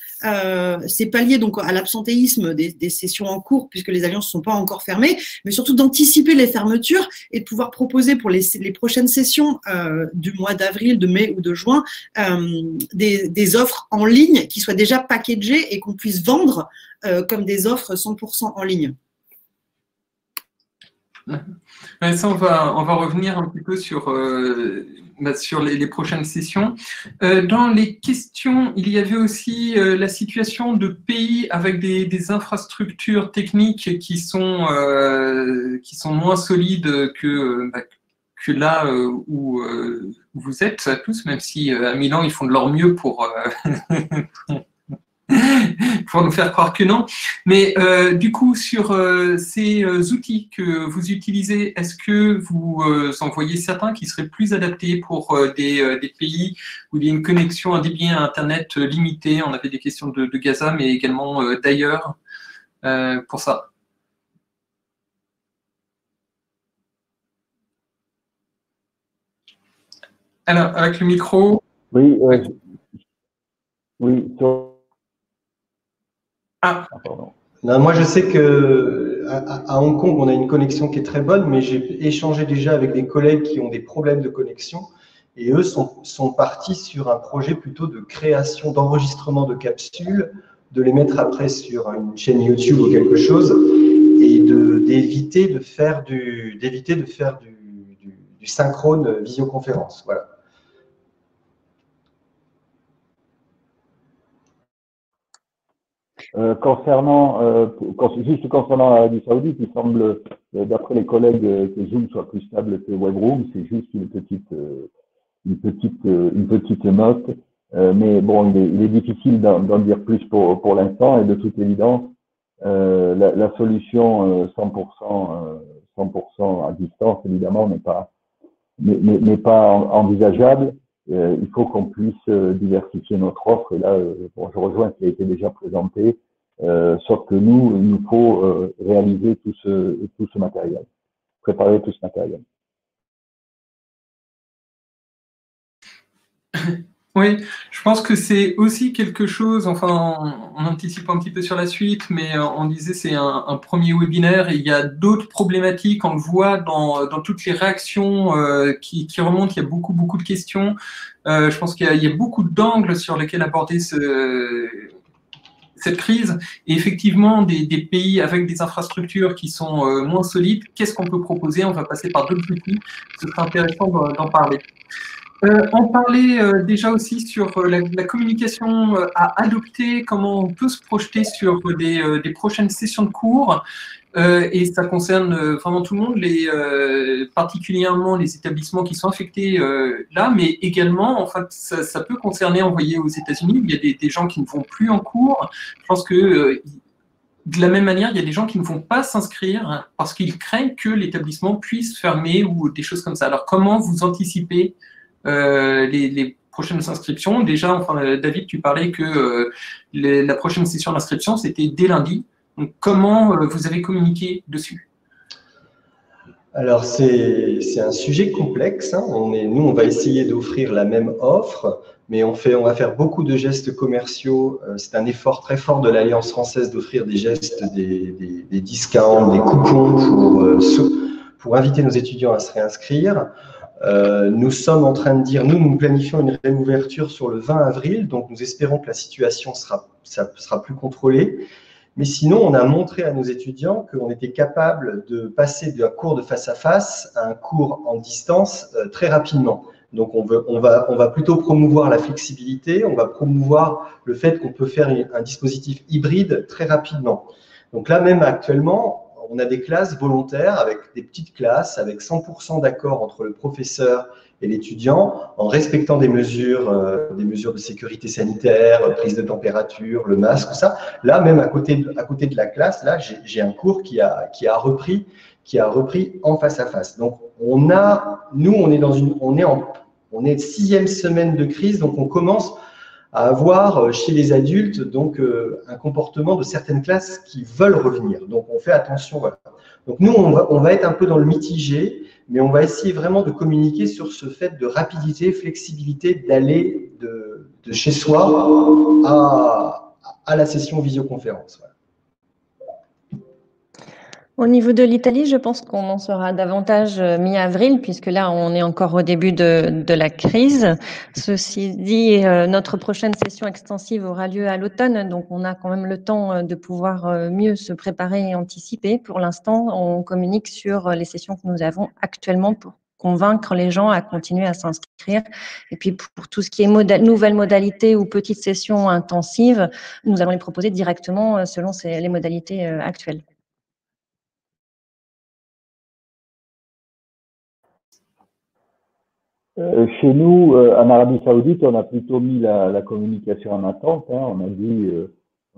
c'est pallier donc à l'absentéisme des sessions en cours, puisque les alliances ne sont pas encore fermées, mais surtout d'anticiper les fermetures et de pouvoir proposer pour les prochaines sessions du mois d'avril, de mai ou de juin, des offres en ligne qui soient déjà packagées et qu'on puisse vendre comme des offres 100% en ligne. Ça, on va revenir un petit peu sur les prochaines sessions. Dans les questions, il y avait aussi la situation de pays avec des infrastructures techniques qui sont moins solides que là où vous êtes tous, même si à Milan, ils font de leur mieux pour nous faire croire que non. Mais du coup, sur ces outils que vous utilisez, est-ce que vous en voyez certains qui seraient plus adaptés pour des pays où il y a une connexion, un débit à Internet limité? On avait des questions de Gaza, mais également d'ailleurs. pour ça. Alors, avec le micro. Oui, oui. Ah. Pardon. Non, moi, je sais que à Hong Kong, on a une connexion qui est très bonne, mais j'ai échangé déjà avec des collègues qui ont des problèmes de connexion, et eux sont partis sur un projet plutôt de création, d'enregistrement de capsules, de les mettre après sur une chaîne YouTube ou quelque chose, et d'éviter de faire du synchrone visioconférence. Voilà. Juste concernant l'Arabie Saoudite, il semble, d'après les collègues, que Zoom soit plus stable que Webroom. C'est juste une petite note. Mais bon, il est difficile d'en dire plus pour l'instant, et de toute évidence, la solution 100% à distance, évidemment, n'est pas envisageable. Il faut qu'on puisse diversifier notre offre. Et là, bon, je rejoins ce qui a été déjà présenté, sauf que il nous faut réaliser tout ce matériel, préparer tout ce matériel. Oui, je pense que c'est aussi quelque chose, enfin, on anticipe un petit peu sur la suite, mais on disait c'est un premier webinaire, et il y a d'autres problématiques, on le voit dans toutes les réactions qui remontent, il y a beaucoup de questions. Je pense qu'il y a beaucoup d'angles sur lesquels aborder cette crise, et effectivement, des pays avec des infrastructures qui sont moins solides, qu'est-ce qu'on peut proposer? On va passer par d'autres outils, ce sera intéressant d'en parler. On parlait déjà aussi sur la communication à adopter, comment on peut se projeter sur des prochaines sessions de cours, et ça concerne vraiment tout le monde, particulièrement les établissements qui sont affectés là, mais également, en fait, ça peut concerner, envoyer aux États-Unis, il y a des gens qui ne vont plus en cours. Je pense que de la même manière, il y a des gens qui ne vont pas s'inscrire parce qu'ils craignent que l'établissement puisse fermer ou des choses comme ça. Alors, comment vous anticipez les prochaines inscriptions? Déjà, enfin, David, tu parlais que la prochaine session d'inscription, c'était dès lundi. Donc, comment vous avez communiqué dessus? Alors, c'est un sujet complexe, hein. Nous, on va essayer d'offrir la même offre, mais on va faire beaucoup de gestes commerciaux. C'est un effort très fort de l'Alliance française d'offrir des gestes, des discounts, des coupons pour inviter nos étudiants à se réinscrire. Nous sommes en train de dire, nous planifions une réouverture sur le 20 avril, donc nous espérons que la situation sera plus contrôlée. Mais sinon, on a montré à nos étudiants qu'on était capable de passer d'un cours de face à face à un cours en distance très rapidement. Donc, on va plutôt promouvoir la flexibilité, on va promouvoir le fait qu'on peut faire un dispositif hybride très rapidement. Donc là, même actuellement, on a des classes volontaires avec des petites classes, avec 100% d'accord entre le professeur et l'étudiant, en respectant des mesures de sécurité sanitaire, prise de température, le masque, tout ça. Là, même à côté de la classe, là, j'ai un cours qui a repris en face à face. Donc, on est 6e semaine de crise, donc on commence à avoir chez les adultes donc un comportement de certaines classes qui veulent revenir. Donc, on fait attention. Voilà. Donc, nous, on va être un peu dans le mitigé, mais on va essayer vraiment de communiquer sur ce fait de rapidité, flexibilité, d'aller de chez soi à la session visioconférence. Voilà. Au niveau de l'Italie, je pense qu'on en saura davantage mi-avril, puisque là, on est encore au début de la crise. Ceci dit, notre prochaine session extensive aura lieu à l'automne, donc on a quand même le temps de pouvoir mieux se préparer et anticiper. Pour l'instant, on communique sur les sessions que nous avons actuellement pour convaincre les gens à continuer à s'inscrire. Et puis, pour tout ce qui est nouvelles modalités ou petites sessions intensives, nous allons les proposer directement selon les modalités actuelles. Chez nous, en Arabie Saoudite, on a plutôt mis la communication en attente. Hein.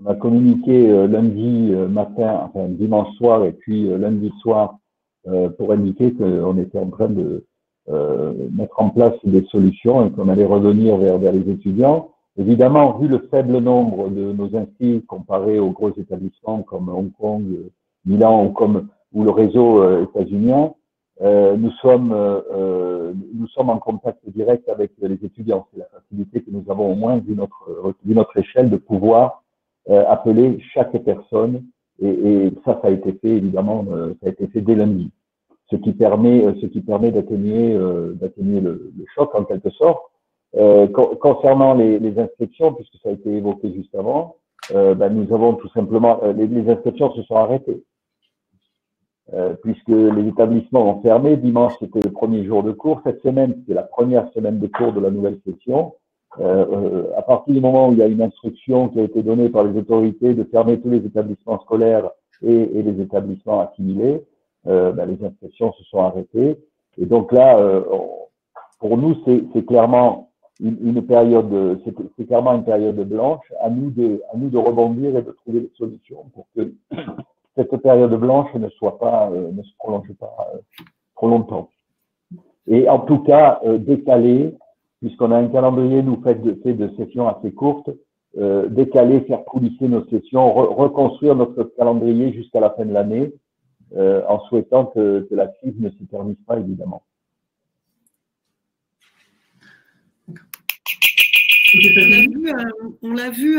On a communiqué lundi matin, enfin dimanche soir, et puis lundi soir pour indiquer qu'on était en train de mettre en place des solutions et qu'on allait revenir vers les étudiants. Évidemment, vu le faible nombre de nos inscrits comparé aux gros établissements comme Hong Kong, Milan ou le réseau états-unien, nous sommes en contact direct avec les étudiants. C'est la facilité que nous avons au moins vu notre échelle de pouvoir appeler chaque personne et ça a été fait évidemment, ça a été fait dès lundi, ce qui permet d'atténuer le choc en quelque sorte. Concernant les inscriptions, puisque ça a été évoqué juste avant, nous avons tout simplement les inscriptions se sont arrêtées. Puisque les établissements ont fermé. Dimanche, c'était le premier jour de cours. Cette semaine, c'était la première semaine de cours de la nouvelle session. À partir du moment où il y a une instruction qui a été donnée par les autorités de fermer tous les établissements scolaires et les établissements assimilés, les inscriptions se sont arrêtées. Et donc là, pour nous, c'est clairement une période, c'est clairement une période blanche. À nous de rebondir et de trouver des solutions pour que cette période blanche ne se prolonge pas trop longtemps. Et en tout cas, décaler, puisqu'on a un calendrier, nous, fait de sessions assez courtes, décaler, faire coulisser nos sessions, reconstruire notre calendrier jusqu'à la fin de l'année, en souhaitant que la crise ne s'éternise pas, évidemment. On l'a vu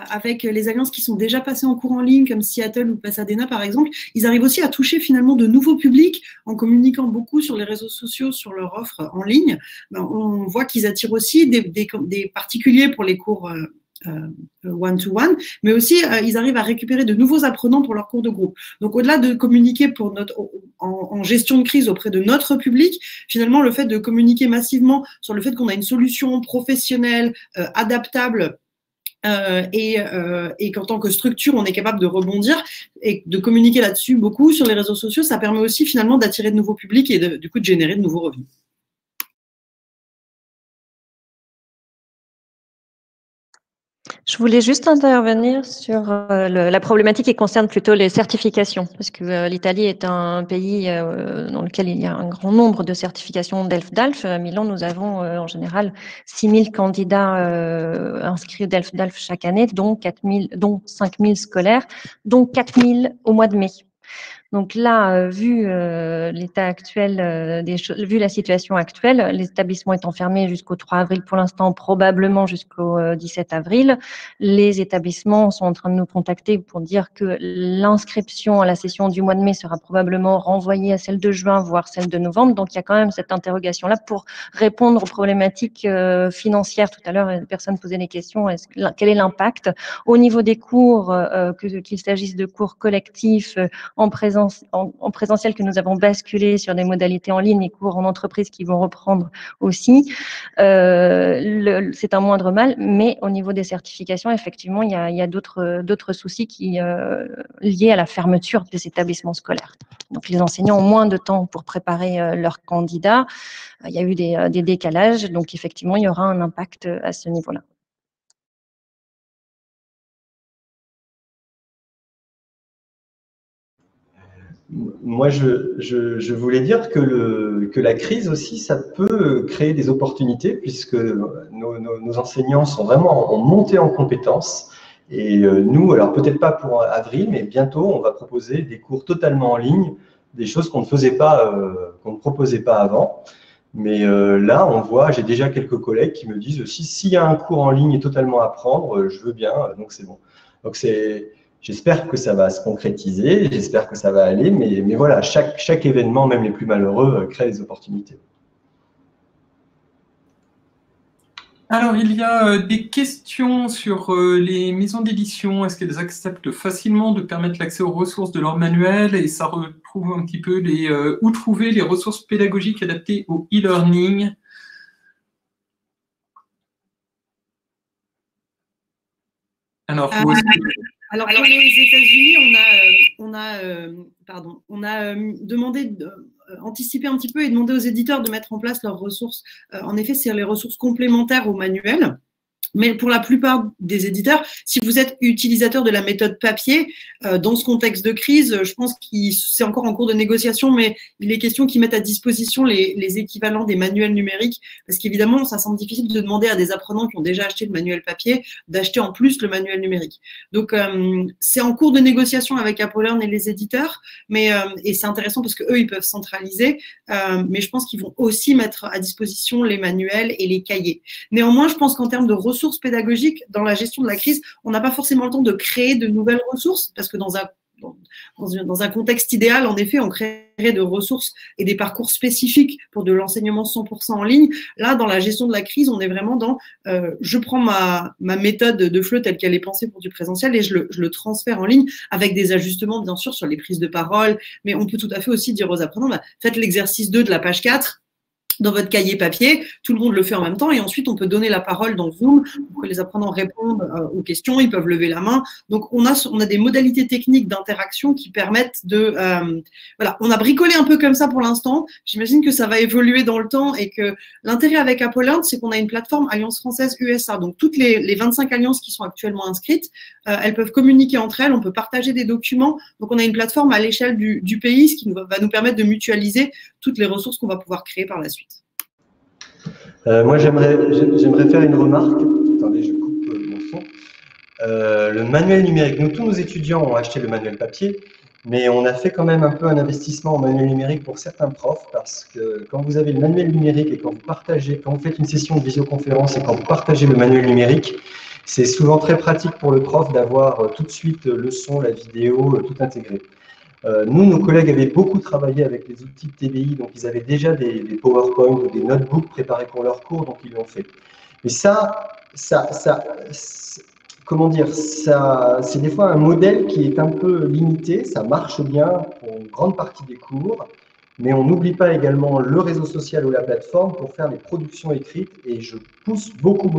avec les alliances qui sont déjà passées en cours en ligne, comme Seattle ou Pasadena par exemple. Ils arrivent aussi à toucher finalement de nouveaux publics en communiquant beaucoup sur les réseaux sociaux, sur leur offre en ligne. On voit qu'ils attirent aussi des particuliers pour les cours one-to-one, mais aussi ils arrivent à récupérer de nouveaux apprenants pour leurs cours de groupe. Donc au-delà de communiquer en gestion de crise auprès de notre public, finalement le fait de communiquer massivement sur le fait qu'on a une solution professionnelle, adaptable, et qu'en tant que structure, on est capable de rebondir et de communiquer là-dessus beaucoup sur les réseaux sociaux, ça permet aussi finalement d'attirer de nouveaux publics et du coup de générer de nouveaux revenus. Je voulais juste intervenir sur la problématique qui concerne plutôt les certifications, parce que l'Italie est un pays dans lequel il y a un grand nombre de certifications DELF-DALF. À Milan, nous avons en général 6000 candidats inscrits DELF-DALF chaque année, dont 5000 scolaires, dont 4000 au mois de mai. Donc là, vu l'état actuel des choses, vu la situation actuelle, les établissements étant fermés jusqu'au 3 avril pour l'instant, probablement jusqu'au 17 avril, les établissements sont en train de nous contacter pour dire que l'inscription à la session du mois de mai sera probablement renvoyée à celle de juin, voire celle de novembre. Donc il y a quand même cette interrogation-là pour répondre aux problématiques financières. Tout à l'heure, personne posait les questions. Quel est l'impact au niveau des cours, qu'il s'agisse de cours collectifs en présentiel que nous avons basculé sur des modalités en ligne et cours en entreprise qui vont reprendre aussi. C'est un moindre mal, mais au niveau des certifications, effectivement, il y a d'autres soucis liés à la fermeture des établissements scolaires. Donc, les enseignants ont moins de temps pour préparer leurs candidats. Il y a eu des décalages, donc effectivement, il y aura un impact à ce niveau-là. Moi, je voulais dire que la crise aussi, ça peut créer des opportunités puisque nos enseignants sont vraiment montés en compétences. Et nous, alors peut-être pas pour avril, mais bientôt, on va proposer des cours totalement en ligne, des choses qu'on ne faisait pas, qu'on ne proposait pas avant. Mais là, on voit, j'ai déjà quelques collègues qui me disent aussi, s'il y a un cours en ligne et totalement à prendre, je veux bien, donc c'est bon. Donc j'espère que ça va se concrétiser, j'espère que ça va aller, mais voilà, chaque événement, même les plus malheureux, crée des opportunités. Alors, il y a des questions sur les maisons d'édition. Est-ce qu'elles acceptent facilement de permettre l'accès aux ressources de leur manuel? Et ça retrouve un petit peu où trouver les ressources pédagogiques adaptées au e-learning. Alors, pour les États-Unis, on a demandé anticiper un petit peu et demander aux éditeurs de mettre en place leurs ressources. En effet, c'est les ressources complémentaires au manuel. Mais pour la plupart des éditeurs, si vous êtes utilisateur de la méthode papier, dans ce contexte de crise, je pense que c'est encore en cours de négociation, mais il est question qu'ils mettent à disposition les équivalents des manuels numériques, parce qu'évidemment, ça semble difficile de demander à des apprenants qui ont déjà acheté le manuel papier d'acheter en plus le manuel numérique. Donc, c'est en cours de négociation avec Apollearn et les éditeurs, et c'est intéressant parce qu'eux, ils peuvent centraliser, mais je pense qu'ils vont aussi mettre à disposition les manuels et les cahiers. Néanmoins, je pense qu'en termes de ressources pédagogiques, dans la gestion de la crise, on n'a pas forcément le temps de créer de nouvelles ressources, parce que dans un contexte idéal, en effet, on créerait de ressources et des parcours spécifiques pour de l'enseignement 100% en ligne. Là, dans la gestion de la crise, on est vraiment dans je prends ma méthode de FLE telle qu'elle est pensée pour du présentiel et je le transfère en ligne avec des ajustements, bien sûr, sur les prises de parole, mais on peut tout à fait aussi dire aux apprenants, faites l'exercice 2 de la page 4 dans votre cahier papier, tout le monde le fait en même temps et ensuite on peut donner la parole dans Zoom pour que les apprenants répondent aux questions, ils peuvent lever la main. Donc on a des modalités techniques d'interaction qui permettent de… voilà, on a bricolé un peu comme ça pour l'instant. J'imagine que ça va évoluer dans le temps et que l'intérêt avec Apollearn, c'est qu'on a une plateforme Alliance française USA. Donc toutes les 25 alliances qui sont actuellement inscrites, elles peuvent communiquer entre elles, on peut partager des documents. Donc on a une plateforme à l'échelle du pays, ce qui va nous permettre de mutualiser toutes les ressources qu'on va pouvoir créer par la suite. Moi, j'aimerais faire une remarque. Attendez, je coupe mon son. Le manuel numérique. Nous, tous nos étudiants ont acheté le manuel papier, mais on a fait quand même un peu un investissement en manuel numérique pour certains profs, parce que quand vous avez le manuel numérique et quand vous faites une session de visioconférence et quand vous partagez le manuel numérique, c'est souvent très pratique pour le prof d'avoir tout de suite le son, la vidéo, tout intégré. Nous, nos collègues avaient beaucoup travaillé avec les outils de TBI, donc ils avaient déjà des PowerPoint ou des notebooks préparés pour leur cours, donc ils l'ont fait. Mais comment dire, c'est des fois un modèle qui est un peu limité, ça marche bien pour une grande partie des cours, mais on n'oublie pas également le réseau social ou la plateforme pour faire les productions écrites, et je pousse beaucoup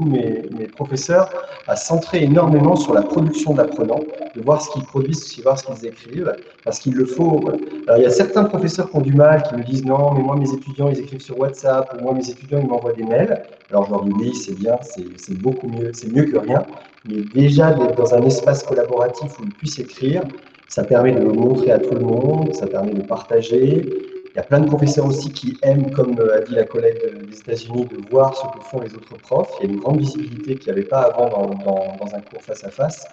mes professeurs à centrer énormément sur la production d'apprenants, de voir ce qu'ils produisent, de voir ce qu'ils écrivent, parce qu'il le faut. Voilà. Alors, il y a certains professeurs qui ont du mal, qui me disent non, mais moi mes étudiants ils écrivent sur WhatsApp, ou moi mes étudiants ils m'envoient des mails. Alors je leur dis oui, c'est bien, c'est beaucoup mieux, c'est mieux que rien, mais déjà d'être dans un espace collaboratif où ils puissent écrire, ça permet de le montrer à tout le monde, ça permet de partager. Il y a plein de professeurs aussi qui aiment, comme a dit la collègue des États-Unis, de voir ce que font les autres profs. Il y a une grande visibilité qu'il n'y avait pas avant dans un cours face à face.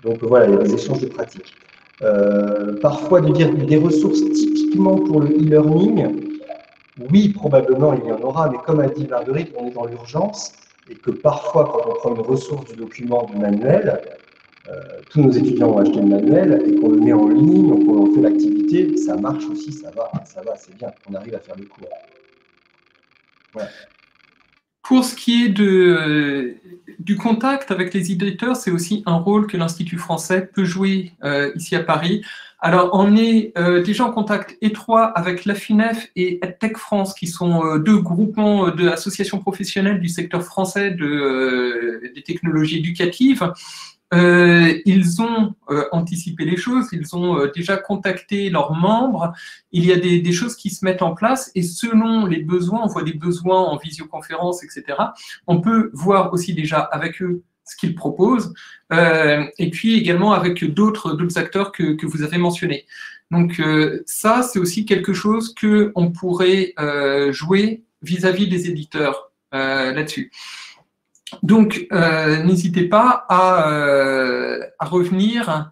Donc voilà, il y a des échanges de pratiques. Parfois, de dire des ressources typiquement pour le e-learning, oui, probablement il y en aura, mais comme a dit Marguerite, on est dans l'urgence et que parfois, quand on prend une ressource du document, du manuel, tous nos étudiants ont acheté le manuel et qu'on le met en ligne, on fait l'activité, ça marche aussi, ça va, c'est bien, on arrive à faire le cours. Voilà. Pour ce qui est du contact avec les éditeurs, c'est aussi un rôle que l'Institut français peut jouer ici à Paris. Alors, on est déjà en contact étroit avec l'AFINEF et EdTech France, qui sont deux groupements d'associations professionnelles du secteur français des technologies éducatives. Ils ont anticipé les choses, ils ont déjà contacté leurs membres, il y a des choses qui se mettent en place et selon les besoins, on voit des besoins en visioconférence, etc. On peut voir aussi déjà avec eux ce qu'ils proposent et puis également avec d'autres acteurs que vous avez mentionnés. Donc ça, c'est aussi quelque chose qu'on pourrait jouer vis-à-vis des éditeurs là-dessus. Donc, n'hésitez pas à revenir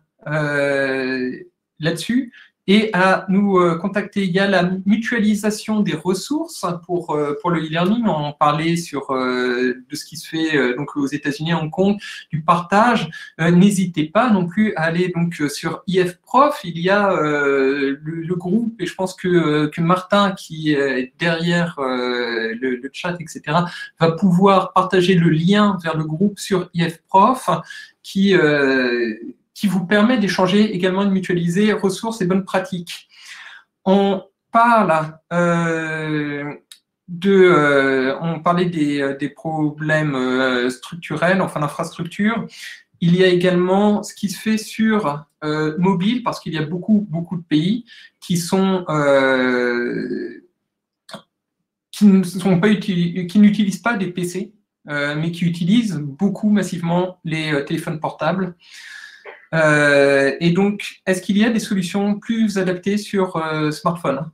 là-dessus et à nous contacter. Il y a la mutualisation des ressources pour le e-learning. On parlait de ce qui se fait donc aux États-Unis, à Hong Kong, du partage. N'hésitez pas non plus à aller donc sur IFProf. Il y a le groupe et je pense que Martin qui est derrière le chat, etc., va pouvoir partager le lien vers le groupe sur IFProf qui vous permet d'échanger également et de mutualiser ressources et bonnes pratiques. On parle on parlait des problèmes structurels, enfin d'infrastructure. Il y a également ce qui se fait sur mobile, parce qu'il y a beaucoup de pays qui n'utilisent pas des PC mais qui utilisent beaucoup massivement les téléphones portables. Et donc, est-ce qu'il y a des solutions plus adaptées sur smartphone?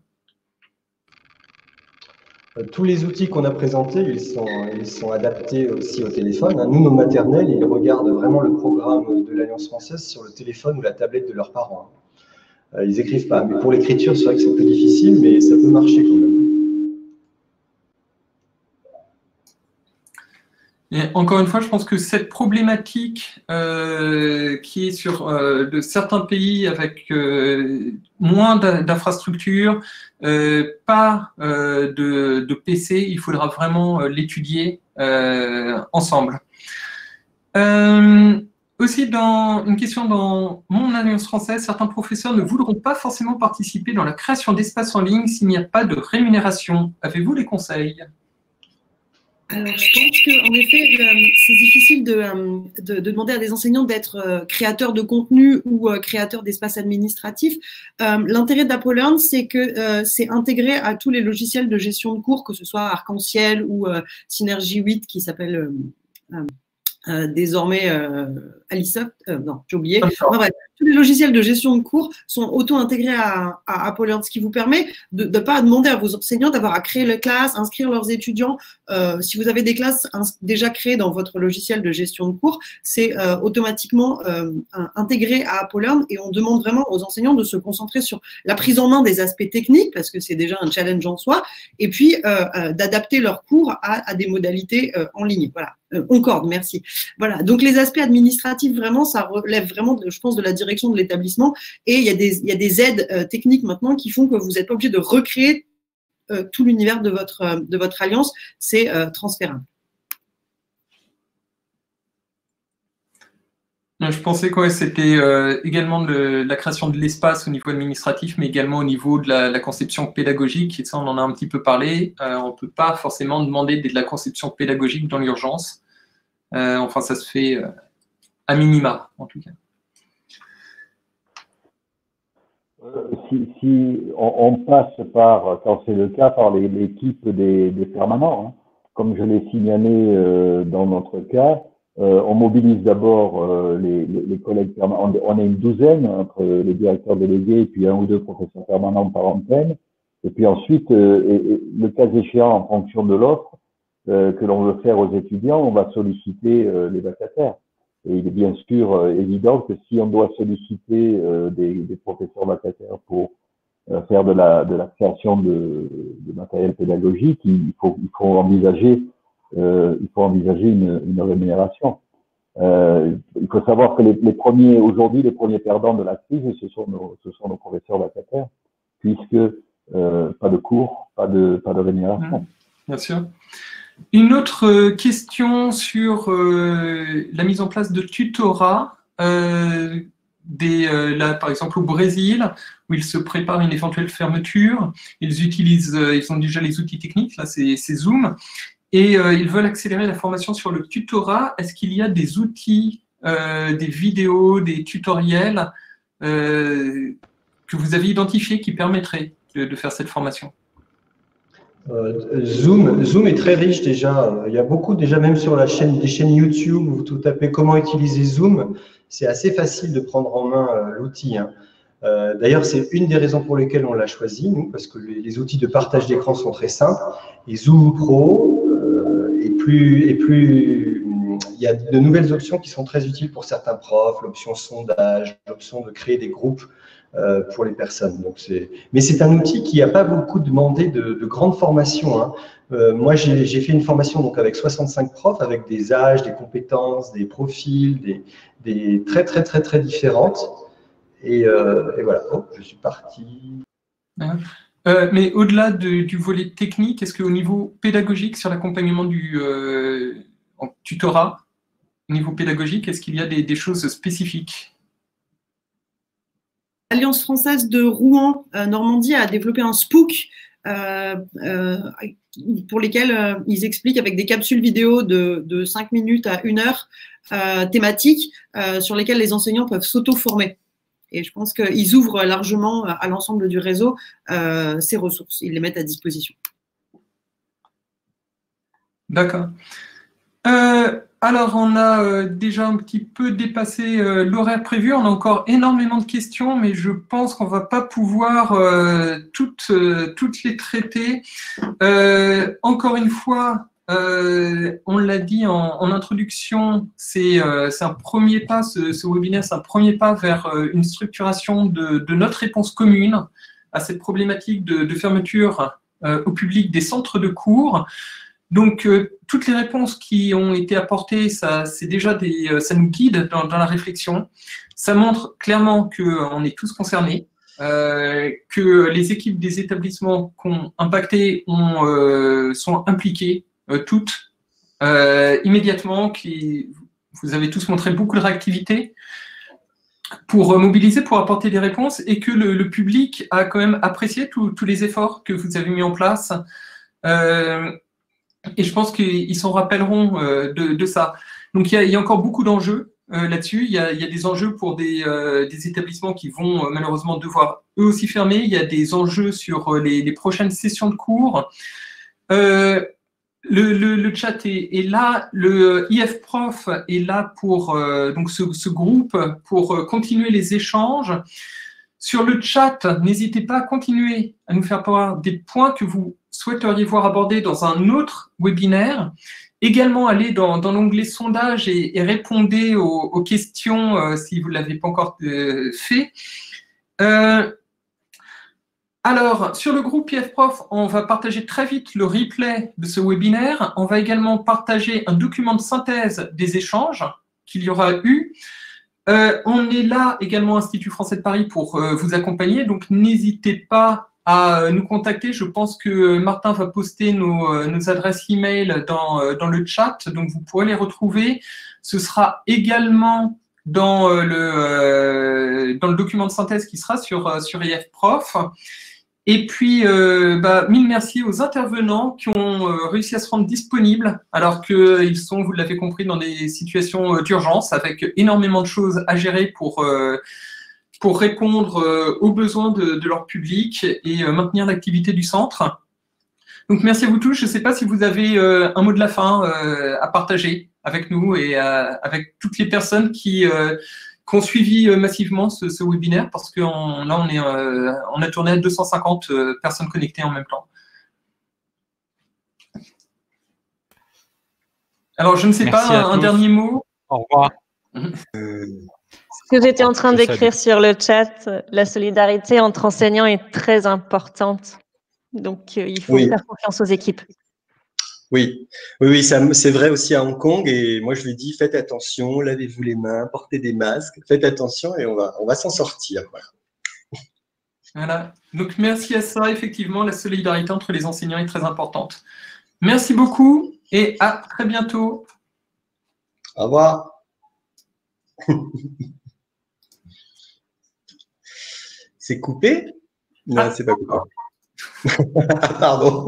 Tous les outils qu'on a présentés, ils sont adaptés aussi au téléphone. Nous, nos maternelles, ils regardent vraiment le programme de l'Alliance française sur le téléphone ou la tablette de leurs parents. Ils n'écrivent pas. Mais pour l'écriture, c'est vrai que c'est plus difficile, mais ça peut marcher quand même. Et encore une fois, je pense que cette problématique qui est sur de certains pays avec moins d'infrastructures, pas de PC, il faudra vraiment l'étudier ensemble. Aussi, une question dans mon Alliance française, certains professeurs ne voudront pas forcément participer dans la création d'espaces en ligne s'il n'y a pas de rémunération. Avez-vous des conseils ? Alors, je pense qu'en effet, c'est difficile de demander à des enseignants d'être créateurs de contenu ou créateurs d'espaces administratifs. L'intérêt d'AppoLearn, c'est que c'est intégré à tous les logiciels de gestion de cours, que ce soit Arc-en-Ciel ou Synergy 8 qui s'appelle désormais Alisoft. Non, j'ai oublié. Enfin, bref, tous les logiciels de gestion de cours sont auto-intégrés à AppoLearn, ce qui vous permet de ne pas demander à vos enseignants d'avoir à créer les classes, inscrire leurs étudiants. Si vous avez des classes déjà créées dans votre logiciel de gestion de cours, c'est automatiquement intégré à AppoLearn et on demande vraiment aux enseignants de se concentrer sur la prise en main des aspects techniques parce que c'est déjà un challenge en soi et puis d'adapter leurs cours à des modalités en ligne. Voilà. Concorde, merci. Voilà. Donc les aspects administratifs, vraiment, ça relève vraiment, je pense, de la direction de l'établissement. Et il y a des aides techniques maintenant qui font que vous n'êtes pas obligé de recréer tout l'univers de votre alliance. C'est transférable. Je pensais que c'était également de la création de l'espace au niveau administratif, mais également au niveau de la conception pédagogique. Et ça, on en a un petit peu parlé. On ne peut pas forcément demander de la conception pédagogique dans l'urgence. Enfin, ça se fait à minima, en tout cas. Si on passe par, quand c'est le cas, par l'équipe des permanents, hein. Comme je l'ai signalé dans notre cas, on mobilise d'abord les collègues permanents. On est une douzaine entre les directeurs délégués et puis 1 ou 2 professeurs permanents par antenne. Et puis ensuite, le cas échéant, en fonction de l'offre que l'on veut faire aux étudiants, on va solliciter les vacataires. Et il est bien sûr évident que si on doit solliciter des professeurs vacataires pour faire de la création de matériel pédagogique, il faut envisager une rémunération. Il faut savoir que les premiers perdants de la crise, ce sont nos professeurs vacataires, puisque pas de cours, pas de rémunération. Bien sûr. Une autre question sur la mise en place de tutorats, là, par exemple au Brésil, où ils se préparent une éventuelle fermeture, ils ont déjà les outils techniques, là c'est Zoom, et ils veulent accélérer la formation sur le tutorat. Est-ce qu'il y a des outils, des vidéos, des tutoriels que vous avez identifiés qui permettraient de faire cette formation? Zoom est très riche déjà. Il y a beaucoup déjà, même sur des chaînes YouTube où vous tapez comment utiliser Zoom. C'est assez facile de prendre en main l'outil. Hein. D'ailleurs, c'est une des raisons pour lesquelles on l'a choisi, nous, parce que les outils de partage d'écran sont très simples. Et Zoom Pro il y a de nouvelles options qui sont très utiles pour certains profs, l'option sondage, l'option de créer des groupes pour les personnes. Donc mais c'est un outil qui n'a pas beaucoup demandé de grandes formations. Hein. Moi, j'ai fait une formation donc, avec 65 profs, avec des âges, des compétences, des profils, des très différentes. Et voilà, je suis parti. Mais au-delà du volet technique, est-ce qu'au niveau pédagogique, sur l'accompagnement du tutorat, au niveau pédagogique, est-ce qu'il y a des choses spécifiques? L'Alliance française de Rouen, Normandie, a développé un SPOOK pour lesquels ils expliquent avec des capsules vidéo de 5 minutes à 1 heure thématiques sur lesquelles les enseignants peuvent s'auto-former. Et je pense qu'ils ouvrent largement à l'ensemble du réseau ces ressources. Ils les mettent à disposition. D'accord. Alors, on a déjà un petit peu dépassé l'horaire prévu. On a encore énormément de questions, mais je pense qu'on ne va pas pouvoir toutes les traiter. Encore une fois, on l'a dit en introduction, c'est un premier pas, ce webinaire, c'est un premier pas vers une structuration de notre réponse commune à cette problématique de fermeture au public des centres de cours. Donc, toutes les réponses qui ont été apportées, c'est déjà ça nous guide dans la réflexion. Ça montre clairement qu'on est tous concernés, que les équipes des établissements qui ont impacté sont impliquées toutes immédiatement. Vous avez tous montré beaucoup de réactivité pour mobiliser, pour apporter des réponses, et que le public a quand même apprécié tous les efforts que vous avez mis en place. Et je pense qu'ils s'en rappelleront de ça. Donc, il y a encore beaucoup d'enjeux là-dessus. Il y a des enjeux pour des établissements qui vont malheureusement devoir eux aussi fermer. Il y a des enjeux sur les prochaines sessions de cours. Le chat est là. Le IF-Prof est là pour donc ce groupe pour continuer les échanges. Sur le chat, n'hésitez pas à continuer à nous faire part des points que vous souhaiteriez voir abordés dans un autre webinaire. Également, allez dans l'onglet sondage et répondez aux questions si vous ne l'avez pas encore fait. Alors, sur le groupe IF-Prof, on va partager très vite le replay de ce webinaire. On va également partager un document de synthèse des échanges qu'il y aura eu. On est là également, Institut français de Paris, pour vous accompagner. Donc, n'hésitez pas à nous contacter. Je pense que Martin va poster nos adresses e-mail dans le chat. Donc, vous pourrez les retrouver. Ce sera également dans le document de synthèse qui sera sur IF-Prof. Et puis, mille merci aux intervenants qui ont réussi à se rendre disponibles, alors qu'ils sont, vous l'avez compris, dans des situations d'urgence, avec énormément de choses à gérer pour répondre aux besoins de leur public et maintenir l'activité du centre. Donc, merci à vous tous. Je ne sais pas si vous avez un mot de la fin à partager avec nous et avec toutes les personnes qui ont suivi massivement ce webinaire, parce que là, on a tourné à 250 personnes connectées en même temps. Alors, je ne sais pas, un dernier mot. Au revoir. Ce que j'étais en train d'écrire sur le chat, la solidarité entre enseignants est très importante. Donc, il faut faire confiance aux équipes. Oui, c'est vrai aussi à Hong Kong, et moi je lui dis faites attention, lavez-vous les mains, portez des masques, faites attention et on va s'en sortir. Voilà, donc merci à ça, effectivement, la solidarité entre les enseignants est très importante. Merci beaucoup et à très bientôt. Au revoir. C'est coupé? Non, c'est pas coupé. Pardon.